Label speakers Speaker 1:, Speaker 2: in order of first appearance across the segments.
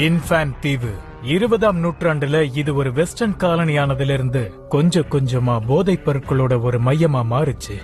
Speaker 1: இன்ஃபான் தீவு 20ஆம் நூற்றாண்டுல இது ஒரு வெஸ்டர்ன் காலனியானதிலிருந்து கொஞ்சம் கொஞ்சமா போதைப் பொருட்களோட ஒரு மையமா மாறுச்சு.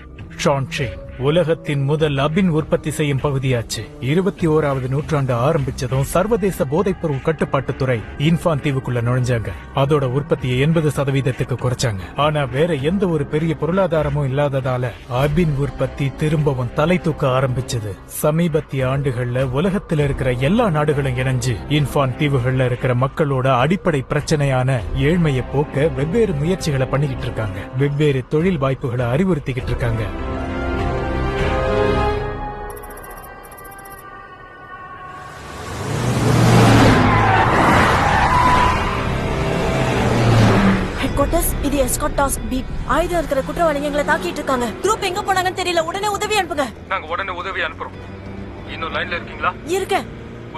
Speaker 1: ஷான்ஷே உலகத்தின் முதல் அபின் உற்பத்தி செய்யும் பகுதியாச்சு. 21வது நூற்றாண்டு ஆரம்பிச்சதும் சர்வதேச போதைப்பொருள் கட்டுப்பாட்டுத்துறை இன்ஃபான் தீவுக்குள்ள நுழைஞ்சாங்க. அதோட உற்பத்தியை 80% குறைச்சாங்க. ஆனா வேற எந்த ஒரு பெரிய பொருளாதாரமும் இல்லாததால அபின் உற்பத்தி திரும்பவும் தலை தூக்க ஆரம்பிச்சது. சமீபத்திய ஆண்டுகள்ல உலகத்துல இருக்கிற எல்லா நாடுகளும் இணைஞ்சு இன்ஃபான் தீவுகள்ல இருக்கிற மக்களோட அடிப்படை பிரச்சனையான ஏழ்மையை போக்க வெவ்வேறு முயற்சிகளை பண்ணிக்கிட்டு இருக்காங்க. வெவ்வேறு தொழில் வாய்ப்புகளை அறிவுறுத்திக்கிட்டு இருக்காங்க.
Speaker 2: இது எஸ்கார்ட் டாஸ்க் பி. ஆயுதம் இருக்கிற குற்றவாளிங்க எங்களை தாக்கிட்டு இருக்காங்க. குரூப் எங்க போனாங்கன்னு தெரியல. உடனே உதவி அனுப்புங்க.
Speaker 3: நாங்க உடனே உதவி அனுப்புறோம். இன்னும் லைன்ல இருக்கீங்களா?
Speaker 2: இருக்கேன்.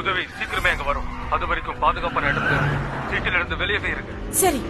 Speaker 3: உதவி சீக்கிரமே அங்க வரும். அது வரைக்கும் பாதுகாப்பான இடத்துல சீட்டில இருந்து வெளியவே இருக்கு.
Speaker 2: சரி.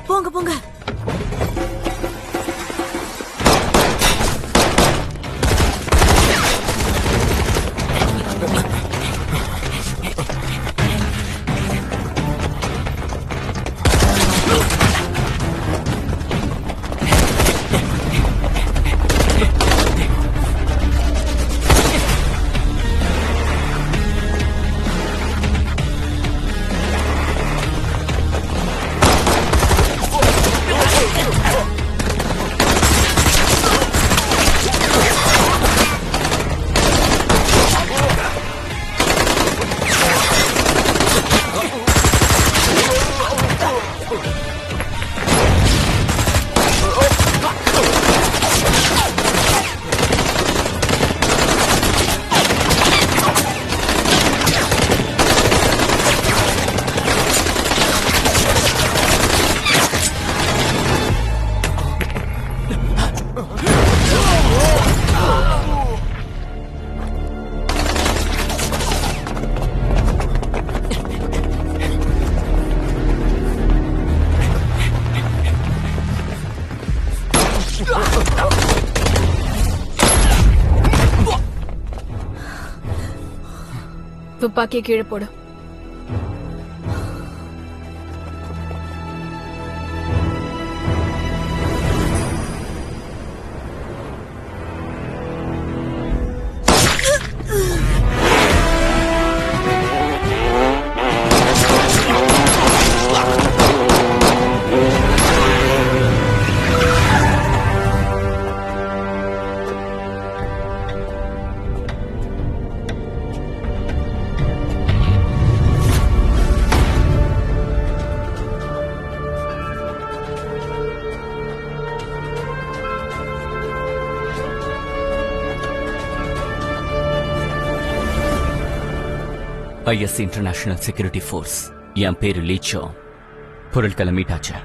Speaker 2: போங்க போங்க.
Speaker 4: துப்பாக்கியை கீழே போடு.
Speaker 5: IS International Security Force.
Speaker 4: என் பேரு லீச்சோ. பொருட்களை மீட்டாச்சு.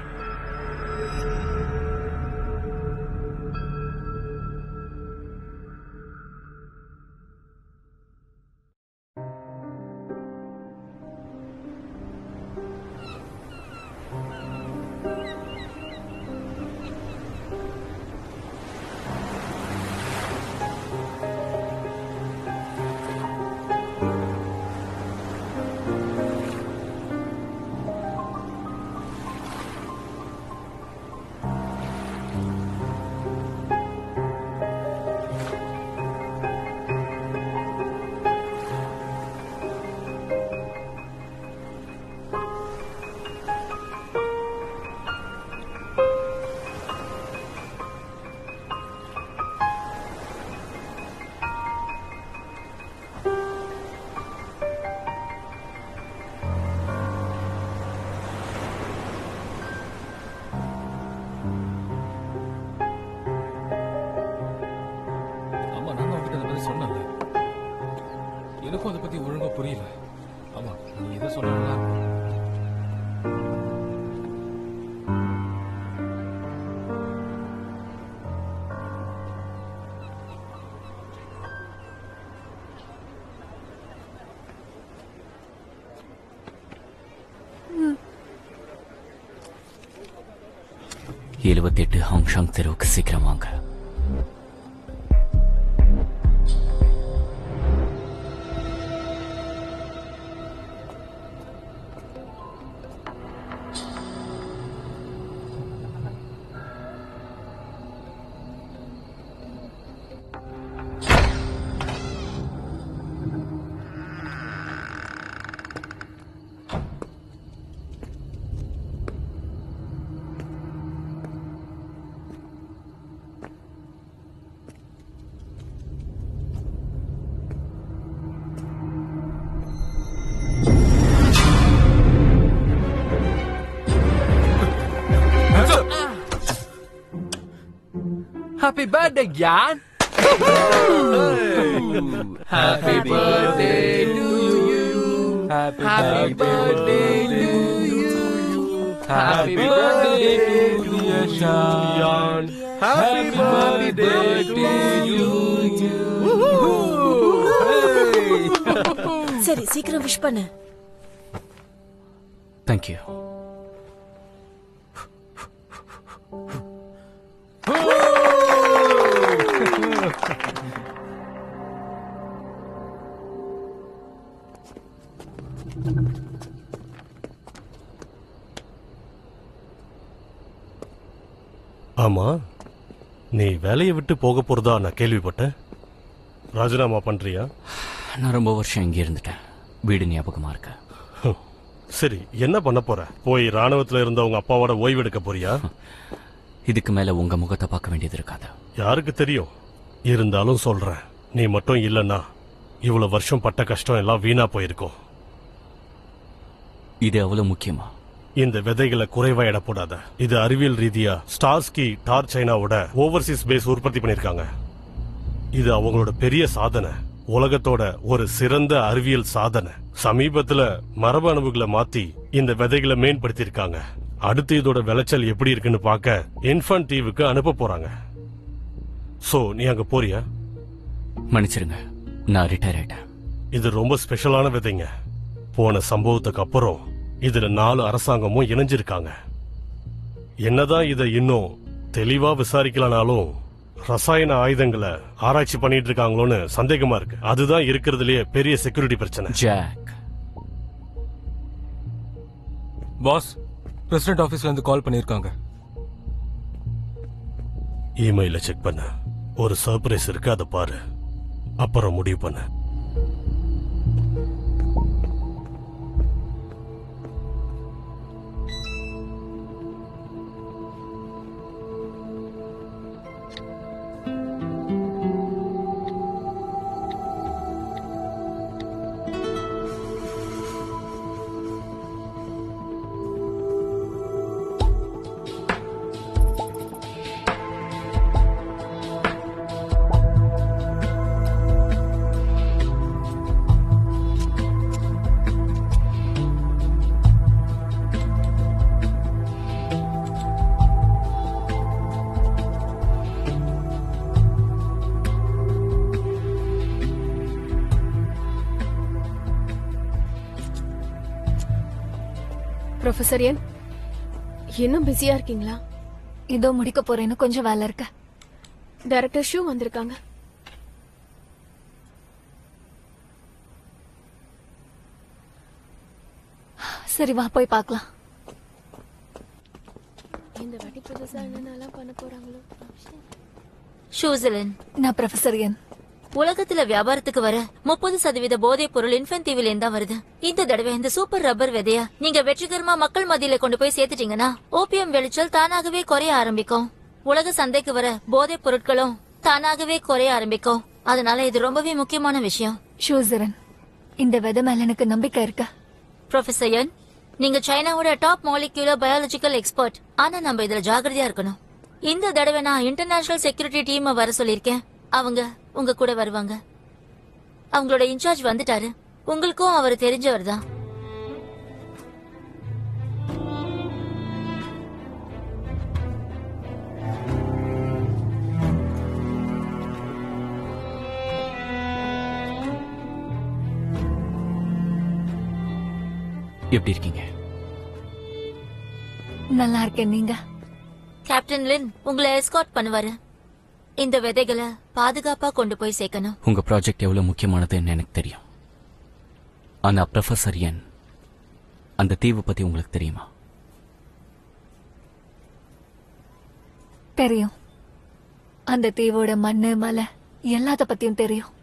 Speaker 5: சொன்னல, எனக்கும் அதை பத்தி ஒழுங்கா புரியல. ஆமா, நீ எதை சொன்னா
Speaker 4: எழுபத்தெட்டு ஹாங்ஷாங் தெருவுக்கு சீக்கிரம் வாங்க.
Speaker 6: Happy birthday, Jan! Happy birthday to you. Happy birthday to you. Happy birthday to dear Jan. Happy birthday to you.
Speaker 2: சரி, சீக்கிரம் விஷ் பண்ணு.
Speaker 4: தேங்க்யூ.
Speaker 7: ஆமா, நீ வேலையை விட்டு போக போறதா நான் கேள்விப்பட்டேன். ராஜினாமா பண்றியா?
Speaker 4: நான் ரொம்ப வருஷம் இங்கே இருந்துட்டேன். வீடு ஞாபகமா இருக்க.
Speaker 7: சரி, என்ன பண்ண போற? போய் ராணுவத்துல இருந்த உங்க அப்பாவோட ஓய்வு எடுக்க போறியா?
Speaker 4: இதுக்கு மேல உங்க முகத்தை பார்க்க வேண்டியது இருக்காது.
Speaker 7: யாருக்கு தெரியும்? இருந்தாலும் சொல்றேன், நீ மட்டும் இல்லன்னா இவ்வளவு வருஷம் பட்ட கஷ்டம் எல்லாம் வீணா போயிருக்கும்.
Speaker 4: இது அவ்வளவு முக்கியமா?
Speaker 7: இந்த விதைகளை குறைவா எடை போடாத. இது அறிவியல் ரீதியா ஸ்டார்ஸ்கி டார் சைனாவோட ஓவர்சீஸ் பேஸ் உற்பத்தி பண்ணிருக்காங்க. இது அவங்களோட பெரிய சாதனை, உலகத்தோட ஒரு சிறந்த அறிவியல் சாதனை. சமீபத்துல மரபு அணுவுகளை மாத்தி இந்த விதைகளை மேம்படுத்திருக்காங்க. அடுத்து இதோட விளைச்சல் எப்படி இருக்குன்னு பார்க்க இன்ஃபன்ட் தீவுக்கு அனுப்ப போறாங்க. சோ நீ அங்க போறியா?
Speaker 4: மன்னிச்சிருங்க, நான் ரிட்டையர் ஆயிட்டேன்.
Speaker 7: இது ரொம்ப ஸ்பெஷலான விதைங்க. போன சம்பவத்துக்கு அப்புறம் இதுல 4 அரசாங்கமும் இணைஞ்சிருக்காங்க. என்னதான் இதை இன்னும் தெளிவா விசாரிக்கலனாலும் ரசாயன ஆயுதங்களை ஆராய்ச்சி பண்ணிட்டு இருக்காங்களோன்னு சந்தேகமா இருக்கு. அதுதான் இருக்கிறதுலயே பெரிய செக்யூரிட்டி பிரச்சனை.
Speaker 4: ஜாக்,
Speaker 5: பாஸ், பிரசிடென்ட் ஆபீஸ்ல இருந்து கால் பண்ணிருக்காங்க.
Speaker 7: இமெயில செக் பண்ண. ஒரு சர்ப்ரைஸ் இருக்கு, அதை பாரு. அப்புறம் முடிவு பண்ண.
Speaker 8: ப்ரொஃபசர் என் இன்னும் பிஸியா இருக்கீங்களா?
Speaker 9: இதோ முடிக்க போறேன்னு கொஞ்சம் வேலை இருக்கு.
Speaker 8: டைரக்டர் ஷூ வந்திருக்காங்க.
Speaker 9: சரி வா போய் பார்க்கலாம்.
Speaker 8: இந்த வாட்டி புதுசா என்னென்னலாம் பண்ண போறாங்களோ.
Speaker 2: ஷூசலன்,
Speaker 9: நான் ப்ரொஃபசர் என்.
Speaker 2: உலகத்துல வியாபாரத்துக்கு வர 30% போதைப் பொருள் இன்ஃபென்டிவ்ல தான் வருது. இந்த தடவை இந்த சூப்பர் ரப்பர் விதைய நீங்க வெற்றிகரமா மக்கள் மத்தியில கொண்டு போய் சேர்த்துட்டீங்கன்னா ஓபியம் விளைச்சல் தானாகவே குறைய ஆரம்பிக்கும். உலக சந்தைக்கு வர போதைப் பொருட்களும் தானாகவே குறைய ஆரம்பிக்கும். அதனால இது ரொம்பவே முக்கியமான விஷயம்.
Speaker 9: ஷூசரன், இந்த விதை மேல எனக்கு நம்பிக்கை இருக்கு.
Speaker 2: ப்ரொஃபசர் யன், நீங்க சைனாவோட டாப் மாலிகுலர் பயாலஜிக்கல் எக்ஸ்பர்ட். ஆனா நம்ம இதுல ஜாகிரதையா இருக்கணும். இந்த தடவை நான் இன்டர்நேஷனல் செக்யூரிட்டி டீம் வர சொல்லிருக்கேன். அவங்க உங்க கூட வருவாங்க. அவங்களோட இன்சார்ஜ் வந்துட்டாரு. உங்களுக்கும் அவர் தெரிஞ்சவர் தான்.
Speaker 4: எப்படி இருக்கீங்க?
Speaker 9: நல்லா இருக்கேன். நீங்க?
Speaker 2: கேப்டன் லின் உங்களை எஸ்கார்ட் பண்ணுவாரு. இந்த விதைகளை பாதுகாப்பா கொண்டு போய் சேர்க்கணும்.
Speaker 4: உங்க ப்ராஜெக்ட் எவ்வளவு முக்கியமானதுன்னு எனக்கு தெரியும். ஆனா ப்ரொஃபசர் என், அந்த தீவு பத்தி உங்களுக்கு தெரியுமா?
Speaker 9: தெரியும். அந்த தீவோட மண்ணு மலை எல்லாத்த பத்தியும் தெரியும்.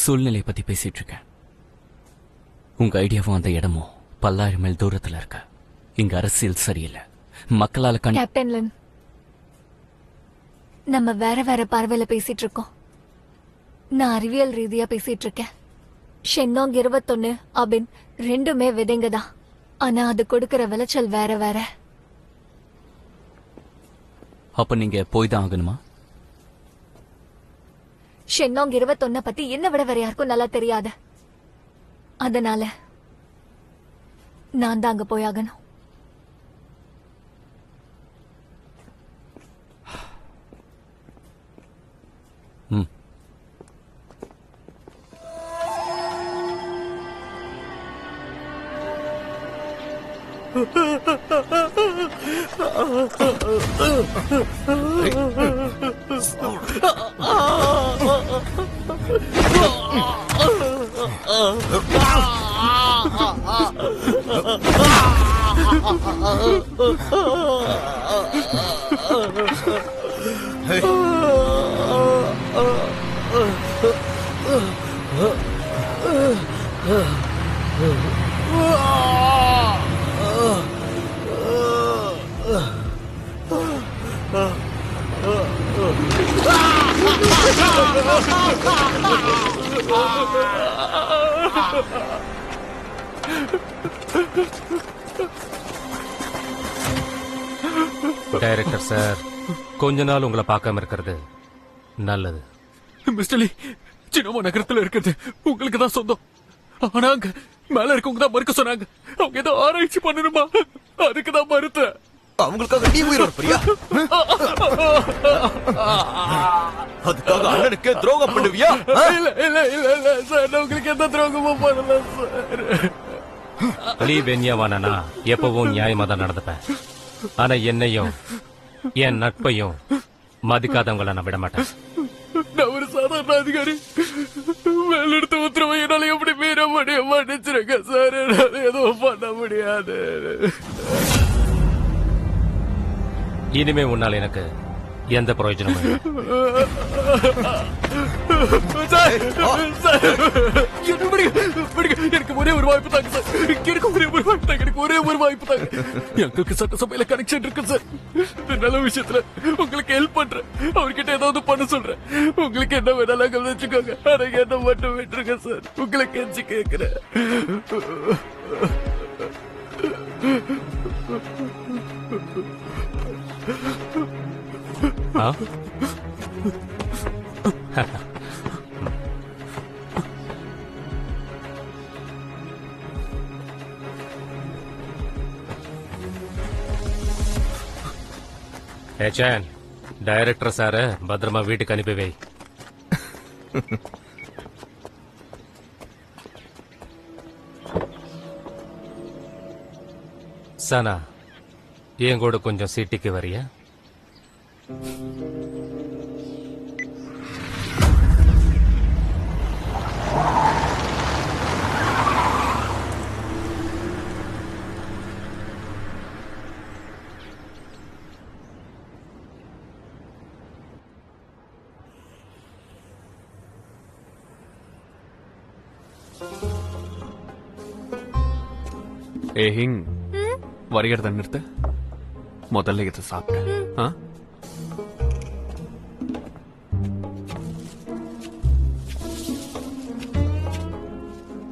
Speaker 4: சூழ்நிலை பத்தி பேசிட்டு இருக்கேன். உங்க ஐடியாவும் அந்த இடமும் 10,000 மைல் தூரத்துல இருக்க. இங்க அரசியல் சரியில்லை. மக்களால
Speaker 9: கேப்டன் லின், நம்ம வேற வேற பார்வையில பேசிட்டு இருக்கோம். நான் அறிவியல் ரீதியா பேசிட்டு இருக்கேன். ஷென்னோங் 21 அபின் ரெண்டுமே விதைங்க தான். ஆனா அது கொடுக்கற விளைச்சல் வேற வேற.
Speaker 4: அப்ப நீங்க போய் தான் ஆகணுமா?
Speaker 9: ஷென்னோங் 21 பத்தி என்ன விட வேற யாருக்கும் நல்லா தெரியாது. அதனால நான் தான் அங்க போயாகணும்.
Speaker 4: ம்.
Speaker 10: டைரக்டர் சார், கொஞ்ச நாள் உங்களை பார்க்காம இருக்கிறது நல்லது.
Speaker 5: மிஸ்டர் லீ, சின்னமா நகரத்துல இருக்கிறது உங்களுக்கு தான் சொந்தம். ஆனா அங்க மேல இருக்கவங்க தான் மறுக்க சொன்னாங்க. அவங்க ஏதோ ஆராய்ச்சி பண்ணணுமா, அதுக்கு தான் மறுத்த.
Speaker 6: அவங்களுக்காக நீ உயிரோட பிரியா? அதுக்காக அண்ணனுக்கு துரோகம் பண்ணுவியா?
Speaker 5: இல்ல இல்ல இல்ல இல்ல சார், நான் உங்களுக்கு எந்த துரோகமும் பண்ணல சார்.
Speaker 10: லீ வென்யாவானா எப்பவும் நியாயமா தான் நடந்துப்பேன். ஆனா என்னையும் என் நட்பையும் மதிக்காதவங்களை நான் விட மாட்டேன்.
Speaker 5: நான் ஒரு சாதாரண அதிகாரி. மேலெடுத்த உத்தரவை என்னால எப்படி மீற முடியும்? மன்னிச்சிருங்க சார், என்னால எதுவும் பண்ண முடியாது.
Speaker 10: இனிமே உன்னால எனக்கு எந்த பிரயோஜனமும் இல்லை.
Speaker 5: எனக்கு ஒரே ஒரு வாய்ப்பு தாங்க சார். எனக்கு ஒரே ஒரு வாய்ப்பு தாங்க. எனக்கு ஒரே ஒரு வாய்ப்பு தாங்க. எங்களுக்கு சட்டசபையில கனெக்ஷன் இருக்கு சார். நல்ல விஷயத்துல உங்களுக்கு ஹெல்ப் பண்றேன். அவர்கிட்ட ஏதாவது பண்ண சொல்றேன். உங்களுக்கு என்ன வேணாலும் வச்சுக்கோங்க. ஆனா என்ன மட்டும் விட்டுருங்க சார். உங்களை கெஞ்சி கேட்கிறேன்.
Speaker 10: ஏச்சான், டைரக்டர் சார பத்திரமா வீட்டுக்கு அனுப்பி வை. ரக்ஸானா என் கூட கொஞ்சம் சிட்டிக்கு வரியா?
Speaker 5: ஹிங் வரைகிறத நிறுத்த. முதல்ல இதை சாப்பிட்டு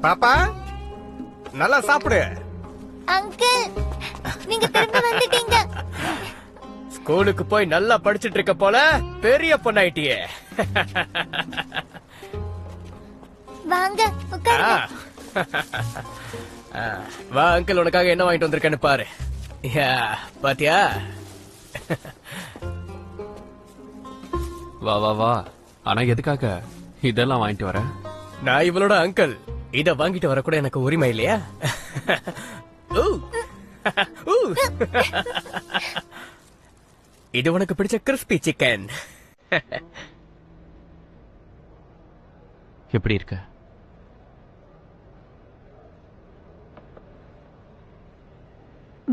Speaker 6: பாப்பா நல்லா சாப்பிடு.
Speaker 2: அங்கிள், நீங்க திரும்ப வந்துட்டீங்க.
Speaker 11: ஸ்கூலுக்கு போய் நல்லா படிச்சிட்டு இருக்க போல பெரிய பொண்ணாயிட்டியே.
Speaker 2: வாங்க உட்காருங்க.
Speaker 11: வா அங்கிள், உனக்காக என்ன வாங்கிட்டு வந்திருக்கேன்னு பாரு. பாத்தியா?
Speaker 5: வா வா வா. ஆனா எதுக்காக இதெல்லாம் வாங்கிட்டு வர?
Speaker 11: நான் இவளோட அங்கிள். இத வாங்கிட்டு வர கூட எனக்கு உரிமை இல்லையா? இது உனக்கு பிடிச்ச கிறிஸ்பி சிக்கன்.
Speaker 4: எப்படி இருக்க?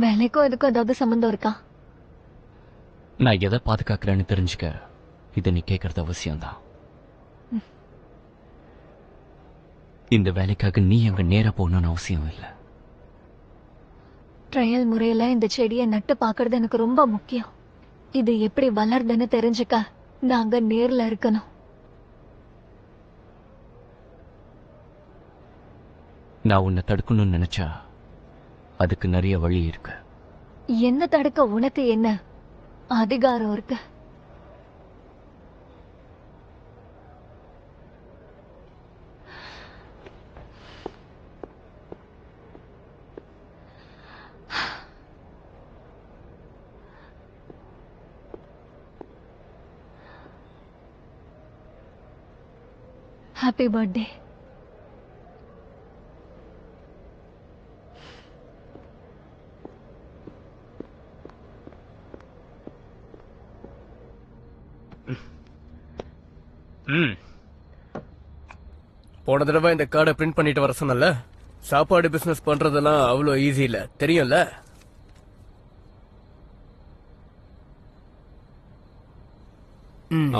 Speaker 9: வேலைக்கும் எதுக்கும் ஏதாவது சம்பந்தம் இருக்கா?
Speaker 4: நான் எதை பாதுகாக்கிறேன்னு தெரிஞ்சுக்க இதை நீ கேட்கறது அவசியம்தான். இந்த வேலைக்காக நீ அங்க நேரா போகணும்னு அவசியம் இல்லை.
Speaker 9: ட்ரையல் முறையில இந்த செடியை நட்டு பாக்குறது எனக்கு ரொம்ப முக்கியம். இது எப்படி வளருதுன்னு தெரிஞ்சுக்க நாங்க நேர்ல இருக்கணும்.
Speaker 4: நான் உன்னை தடுக்கணும்னு நினைச்சா அதுக்கு நிறைய வழி இருக்கு.
Speaker 9: என்ன தடுக்க உனக்கு என்ன அதிகாரம் இருக்கு? Happy birthday.
Speaker 11: போன தடவை இந்த கார்டை பிரிண்ட் பண்ணிட்டு வர சொன்னல. சாப்பாடு பிசினஸ் பண்றதெல்லாம் அவ்வளவு ஈஸி இல்ல, தெரியும்ல?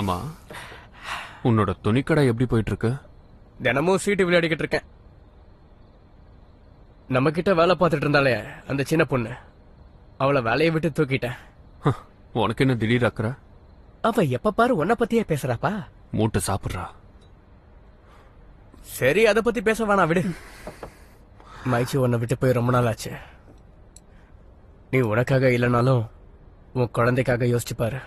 Speaker 5: ஆமா, உன்னோட துணிக்கடை எப்படி போயிட்டு இருக்கு?
Speaker 11: தினமும் சீட்டு விளையாடிக்கிட்டு இருக்கேன். நம்ம கிட்ட வேலை பார்த்துட்டு இருந்தாலே அந்த சின்ன பொண்ணு, அவளை வேலையை விட்டு தூக்கிட்டேன்.
Speaker 5: உனக்கு என்ன திடீர் அக்கற?
Speaker 11: அவ எப்ப பாரு உன்னை பத்தியே பேசுறாப்பா.
Speaker 5: மூட்டை சாப்பிடுறா.
Speaker 11: சரி, அத பத்தி பேச வேணாம், விடு. மைச்சி உன்னை விட்டு போய் ரொம்ப நாள் ஆச்சு. நீ உனக்காக இல்லைனாலும் உன் குழந்தைக்காக யோசிச்சு பாரு.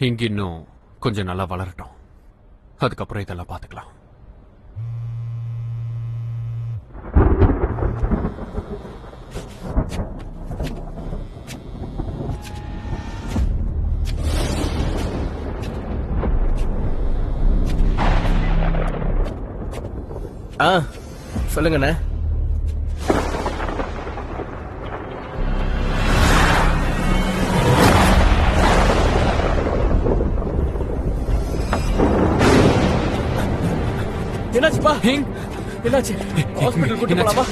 Speaker 5: இங்க இன்னும் கொஞ்சம் நல்லா வளரட்டும், அதுக்கப்புறம் இதெல்லாம் பாத்துக்கலாம்.
Speaker 11: சொல்லுங்கண்ணே. என்னாச்சுப்பா? என்னாச்சு? ஹாஸ்பிட்டல் கூட்டி போலாமா?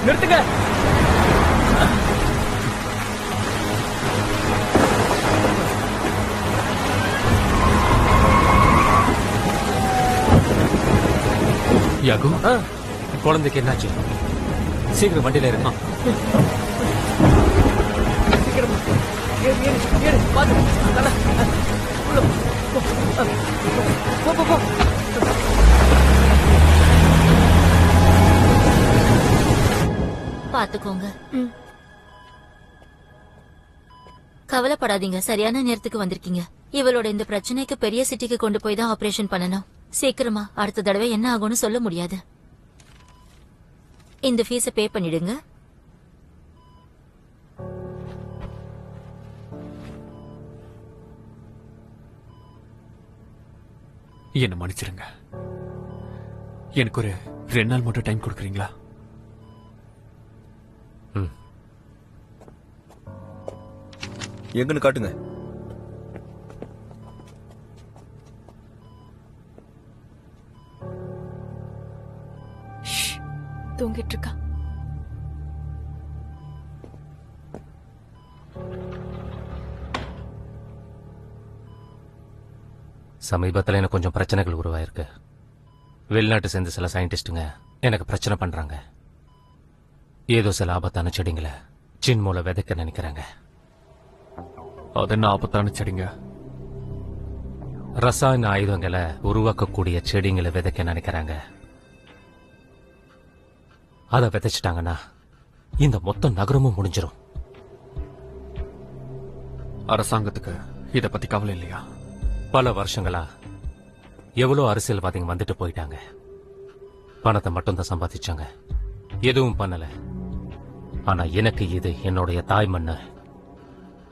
Speaker 11: நிறுத்துங்க.
Speaker 10: யாகு, குழந்தைக்கு என்னாச்சு? சீக்கிரம் வண்டியில இருமா.
Speaker 2: பாத்துக்கோங்க. கவலைப்படாதீங்க, சரியான நேரத்துக்கு வந்திருக்கீங்க. இவளோட இந்த பிரச்சனைக்கு பெரிய சிட்டிக்கு கொண்டு போய் தான் ஆபரேஷன் பண்ணணும். சீக்கிரமா, அடுத்த தடவை என்ன ஆகும்னு சொல்ல முடியாது. இந்த ஃபீஸ பே பண்ணிடுங்க.
Speaker 5: என்ன மன்னிச்சிருங்க. எனக்கு ஒரு 2 நாள் மட்டும் டைம் கொடுக்குறீங்களா?
Speaker 12: எங்கன்னு காட்டுங்க.
Speaker 8: தூங்கிட்டு இருக்கா.
Speaker 10: சமீபத்தில் எனக்கு கொஞ்சம் பிரச்சனைகள் உருவாயிருக்கு. வெளிநாட்டு சேர்ந்த சில சயின்டிஸ்டுங்க எனக்கு பிரச்சனை பண்றாங்க. ஏதோ சில ஆபத்தான செடிங்களை சின்மூல விதைக்க நினைக்கிறாங்க.
Speaker 5: அது என்ன ஆபத்தான செடிங்க?
Speaker 10: ரசாயன ஆயுதங்களை உருவாக்கக்கூடிய செடிங்களை விதைக்க நினைக்கிறாங்க. அதை விதைச்சிட்டாங்கன்னா இந்த மொத்த நகரமும் முடிஞ்சிடும்.
Speaker 5: அரசாங்கத்துக்கு இத பத்தி கவலை இல்லையா?
Speaker 10: பல வருஷங்களா எவ்வளவு அரசியல்வாதிங்க வந்துட்டு போயிட்டாங்க. பணத்தை மட்டும்தான் சம்பாதிச்சாங்க, எதுவும் பண்ணல. ஆனா எனக்கு இது என்னுடைய தாய் மண்ணு.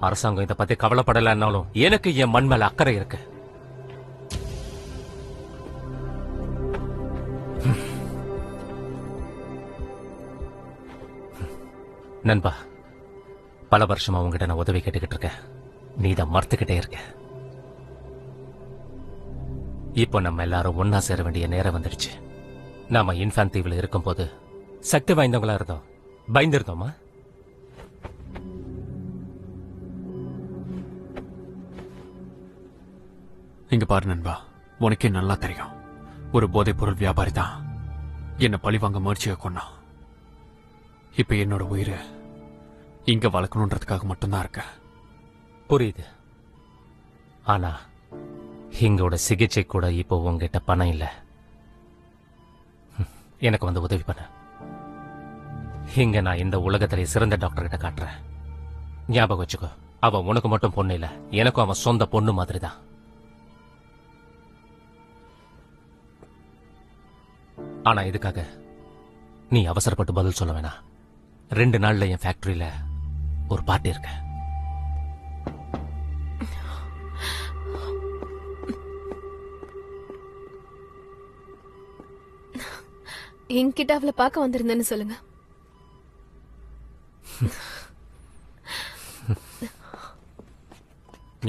Speaker 10: அரசாங்கம் இதை பத்தி கவலைப்படலன்னாலும் எனக்கு என் மண் மேல அக்கறை இருக்கு. நண்பா, பல வருஷமா உங்ககிட்ட நான் உதவி கேட்டுக்கிட்டு இருக்கேன். நீ தான் மறுத்துக்கிட்டே இருக்க. இப்போ நம்ம எல்லாரும் ஒன்னா சேர வேண்டிய நேரம் வந்துடுச்சு. நாம இன்ஃபான் தீவில் இருக்கும்போது சக்தி வாய்ந்தவங்களா இருந்தோம், பயந்திருந்தோமா?
Speaker 5: இங்க பாரு நண்பா, உனக்கே நல்லா தெரியும், ஒரு போதைப் பொருள் வியாபாரி தான் என்ன பழி வாங்க முயற்சியை கொண்டான். இப்ப என்னோட உயிரை இங்க வளர்க்கணுன்றதுக்காக மட்டும்தான் இருக்க.
Speaker 10: புரியுது. ஆனா எங்களோட சிகிச்சை கூட இப்போ உங்ககிட்ட பணம் இல்ல. எனக்கு வந்து உதவி பண்ண. இங்க நான் இந்த உலகத்திலே சிறந்த டாக்டர் கிட்ட காட்டுறேன். ஞாபகம் வச்சுக்கோ, அவன் உனக்கு மட்டும் பொண்ணு இல்ல, எனக்கும் அவன் சொந்த பொண்ணு மாதிரி தான். ஆனா இதுக்காக நீ அவசரப்பட்டு பதில் சொல்ல வேணாம். 2 நாள்ல என் ஃபேக்டரியில ஒரு பார்ட்டி இருக்கு.
Speaker 8: என்கிட்ட அவளை பார்க்க வந்திருந்தேன்னு சொல்லுங்க.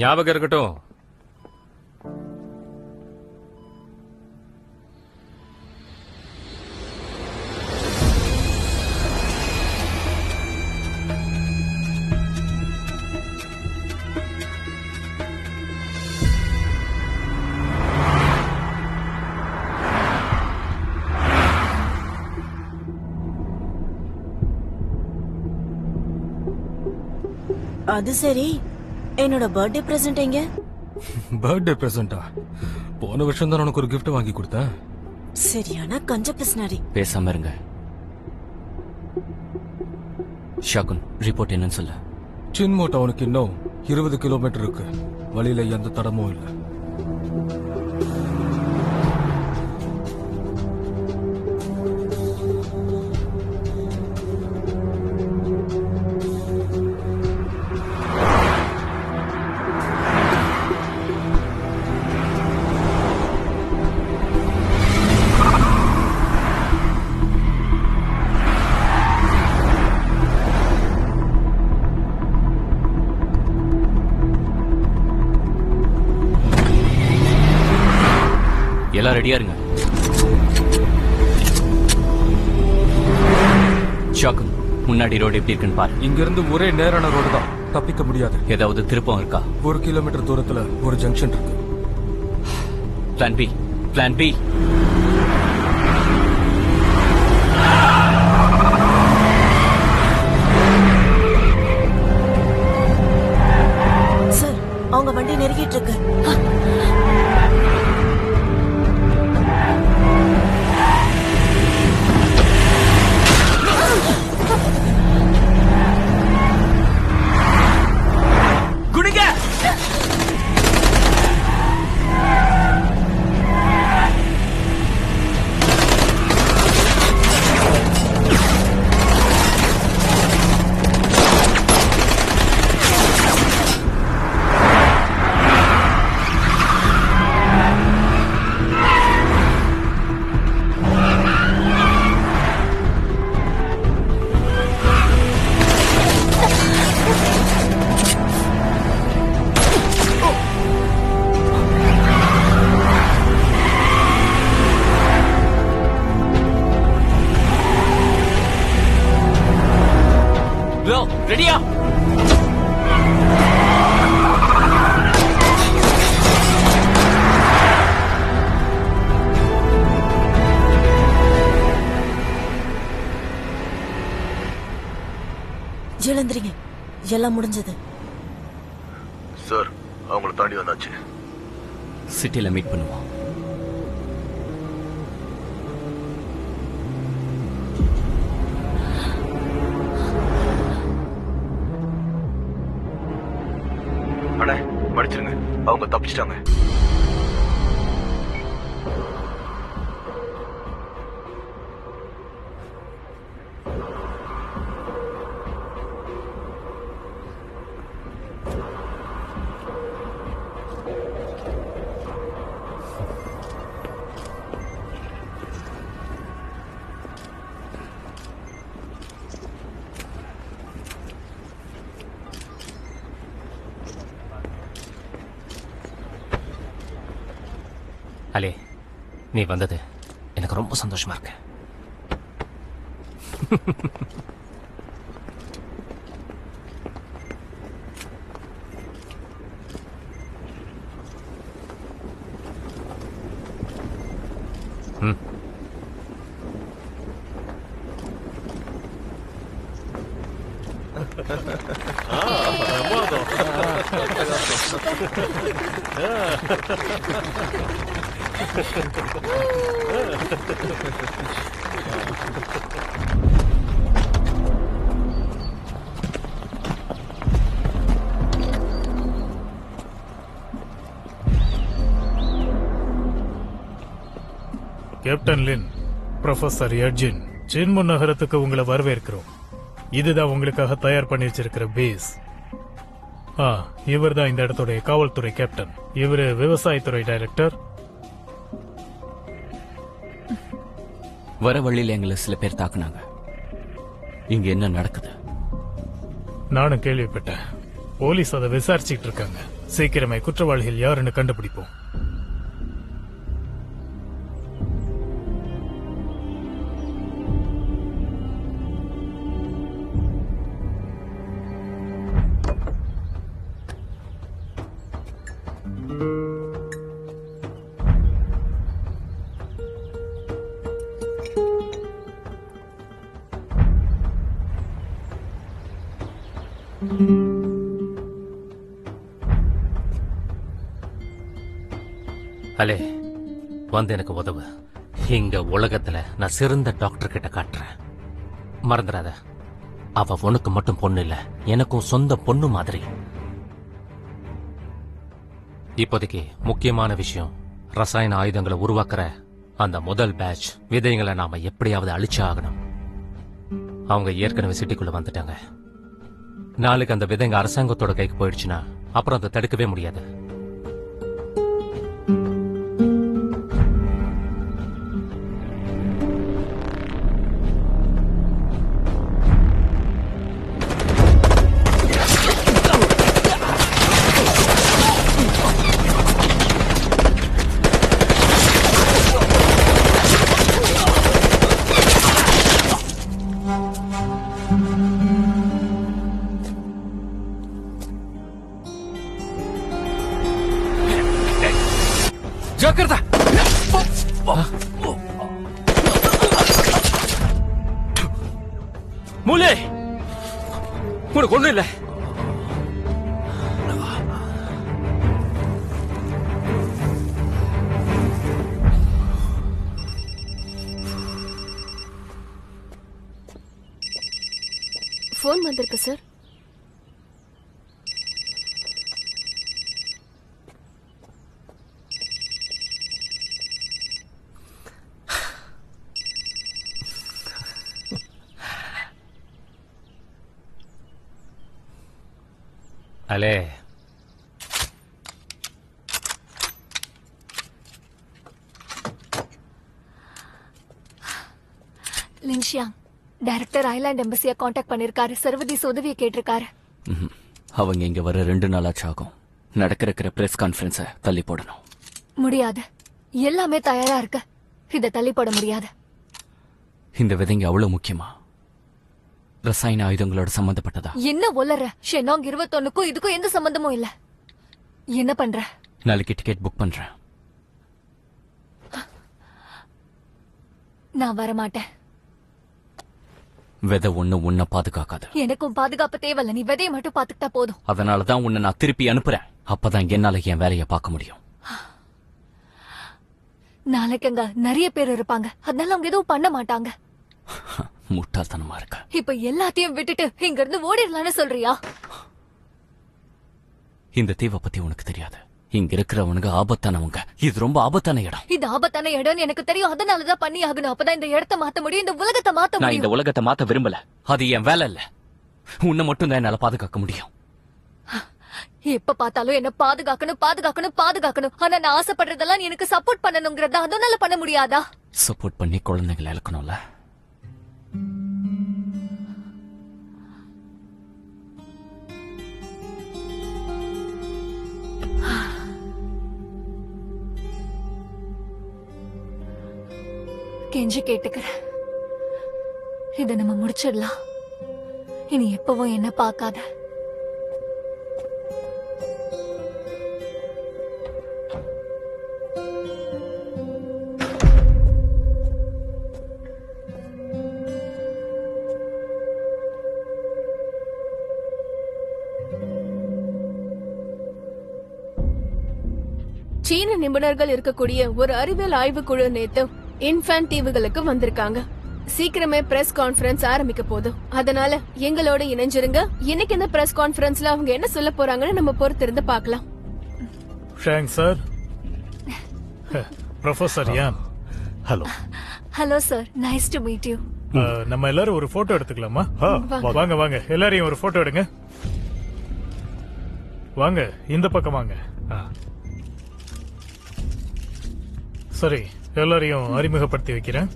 Speaker 10: ஞாபகம் இருக்கட்டும்.
Speaker 13: அது சரி, என்னோட பர்த்டே பிரசன்ட் எங்க?
Speaker 3: பர்த்டே பிரசன்டா? போன வருஷம் தான் உனக்கு ஒரு gift வாங்கி கொடுத்தேன்.
Speaker 13: சரியான கஞ்ச பிஸ்னாரி.
Speaker 4: பேசாம இருங்க. ஷாகுன், ரிப்போர்ட் என்னன்னு சொல்ல.
Speaker 3: சின்மோ டவுனுக்கு இன்னும் 20 கிலோமீட்டர் இருக்கு. வழியில எந்த தடமும் இல்லை.
Speaker 4: எல்லாம் ரெடியா இருங்க. ஷாகுன், முன்னாடி ரோடு எப்படி இருக்குன்னு பாரு.
Speaker 3: இங்க இருந்து ஒரே நேரான ரோடு தான், தப்பிக்க முடியாது.
Speaker 4: ஏதாவது திருப்பம் இருக்கா?
Speaker 3: 1 கிலோமீட்டர் தூரத்துல ஒரு ஜங்ஷன் இருக்கு.
Speaker 4: Plan B, plan B.
Speaker 13: Sir, அவங்க வண்டி நெருங்கிட்டு இருக்கு.
Speaker 4: ஹலோ, ரெடியா?
Speaker 13: எழுந்திரிங்க, எல்லாம் முடிஞ்சது.
Speaker 12: சார், அவங்கள தாண்டி வந்தாச்சு.
Speaker 4: சிட்டில மீட் பண்ணுவோம்.
Speaker 12: அண்ணே, மன்னிச்சிருங்க, அவங்க தப்பிச்சிட்டாங்க.
Speaker 10: அலே, நீ வந்தது எனக்கு ரொம்ப சந்தோஷமா இருக்கு.
Speaker 1: கேப்டன் லின், ப்ரொஃபசர் எர்ஜின், சின்மு நகரத்துக்கு உங்களை வரவேற்கிறோம். இதுதான் உங்களுக்காக தயார் பண்ணி வச்சிருக்கிற பேஸ். இவர் தான் இந்த இடத்துடைய காவல்துறை கேப்டன். இவரு விவசாயத்துறை டைரக்டர்.
Speaker 4: வர வழியில் எங்களை சில பேர் தாக்குனாங்க. இங்க என்ன நடக்குது?
Speaker 1: நானும் கேள்விப்பட்டேன். போலீஸ் அதை விசாரிச்சுட்டு இருக்காங்க. சீக்கிரமே குற்றவாளிகள் யாருன்னு கண்டுபிடிப்போம்.
Speaker 10: அலே, வந்து எனக்கு உதவு. இங்க உலகத்துல நான் சிறந்த டாக்டர் கிட்ட காட்டுறேன். மறந்துடாத, அவ உனக்கு மட்டும் பொண்ணு இல்ல, எனக்கும் சொந்த பொண்ணு மாதிரி. இப்போதைக்கு முக்கியமான விஷயம், ரசாயன ஆயுதங்களை உருவாக்குற அந்த முதல் பேட்ச் விதைகளை நாம எப்படியாவது அழிச்சு ஆகணும். அவங்க ஏற்கனவே சிட்டிக்குள்ள வந்துட்டாங்க. நாளைக்கு அந்த விதைங்க அரசாங்கத்தோட கைக்கு போயிடுச்சுன்னா அப்புறம் அதை தடுக்கவே முடியாது.
Speaker 5: ஜாக்கிரதா! மூலே, உனக்கு ஒண்ணு இல்ல.
Speaker 8: போன் வந்திருக்கு சார்.
Speaker 10: அலே,
Speaker 9: லின்ஷியாங், டைரக்டர் ஐலாண்ட் எம்பசியை காண்டாக்ட் பண்ணிருக்காரு. சர்வதேச உதவியை கேட்டிருக்காரு.
Speaker 4: அவங்க இங்க வர 2 நாளாச்சு ஆகும். நடக்கிற பிரஸ் கான்ஃபரன்ஸ தள்ளி போடணும்.
Speaker 9: முடியாது, எல்லாமே தயாரா இருக்கு. இத தள்ளி போட முடியாது.
Speaker 4: இந்த விதைங்க அவ்வளவு முக்கியமா? ரசாயன ஆயுதங்களோட சம்பந்தப்பட்டதா?
Speaker 9: என்ன ஒல்லற? ஷெனாங் 21க்கும் இதுக்கும் எந்த சம்பந்தமும் இல்ல. என்ன பண்ற?
Speaker 4: நாளைக்கு டிக்கெட் புக் பண்றேன்.
Speaker 9: நான் வரமாட்டேன்.
Speaker 4: விதை உன்னை பாதுகாக்காது.
Speaker 9: எனக்கும் பாதுகாப்பு தேவையில்ல. நீ விதையை மட்டும் பாத்துக்கிட்டா போதும்.
Speaker 4: அதனாலதான் உன்னை நான் திருப்பி அனுப்புறேன். அப்பதான் என்னால என் வேலையை பார்க்க முடியும்.
Speaker 9: நாளைக்கு அங்க நிறைய பேர் இருப்பாங்க. அதனால அவங்க எதுவும் பண்ண மாட்டாங்க.
Speaker 4: முட்டாள்தனமா இருக்க.
Speaker 9: இப்ப எல்லாத்தையும் விட்டுட்டு இங்க இருந்து ஓடிடலான்னு சொல்றியா?
Speaker 4: இந்த தீவை பத்தி உனக்கு தெரியாது. இங்க இருக்கிறவனுங்க ஆபத்தானவங்க. இது ரொம்ப ஆபத்தான இடம்.
Speaker 9: இது ஆபத்தான இடம்னு எனக்கு தெரியும். அதனாலதான் பண்ணி ஆகணும். அப்பதான் இந்த இடத்தை மாத்த முடியும், இந்த உலகத்தை மாத்த
Speaker 4: நான் இந்த
Speaker 9: முடியும்.
Speaker 4: உலகத்தை மாத்த விரும்பல. அது என் வேலை இல்ல. உன்னை மட்டும் தான் என்னால பாதுகாக்க முடியும்.
Speaker 9: எப்ப பார்த்தாலும் என்ன பாதுகாக்கணும் பாதுகாக்கணும் பாதுகாக்கணும். ஆனா நான் ஆசைப்படுறதெல்லாம் நீ எனக்கு சப்போர்ட் பண்ணணுங்கிறதா? அதனால பண்ண முடியாதா?
Speaker 4: சப்போர்ட் பண்ணி குழந்தைகளை இழக்கணும்ல.
Speaker 9: கெஞ்சி கேட்டுக்கிறேன். இத நம்ம முடிச்சிடலாம். இனி எப்பவும் என்ன பார்க்காத.
Speaker 8: சீன நிபுணர்கள் இருக்கக்கூடிய ஒரு அறிவியல் ஆய்வு குழு நேத்து இன்ஃபான் தீவுகளுக்கு வந்திருக்காங்க. சீக்கிரமே பிரஸ் கான்ஃபரன்ஸ் ஆரம்பிக்க போதும். அதனால எங்களோட இணைஞ்சிருங்க. இன்னைக்கு இந்த பிரஸ் கான்ஃபரன்ஸ்ல அவங்க என்ன சொல்ல போறாங்கன்னு நம்ம பொறுத்திருந்து பார்க்கலாம்.
Speaker 1: ஷாங் சார், ப்ரொஃபசர் யான்.
Speaker 7: Hello.
Speaker 9: Hello sir, nice to meet you.
Speaker 1: நம்ம எல்லாரும் ஒரு போட்டோ எடுத்துக்கலாமா? வாங்க வாங்க, எல்லாரையும் ஒரு போட்டோ எடுங்க. வாங்க, இந்த பக்கம் வாங்க. சரி, எல்லாரையும் அறிமுகப்படுத்தி வைக்கிறேன்.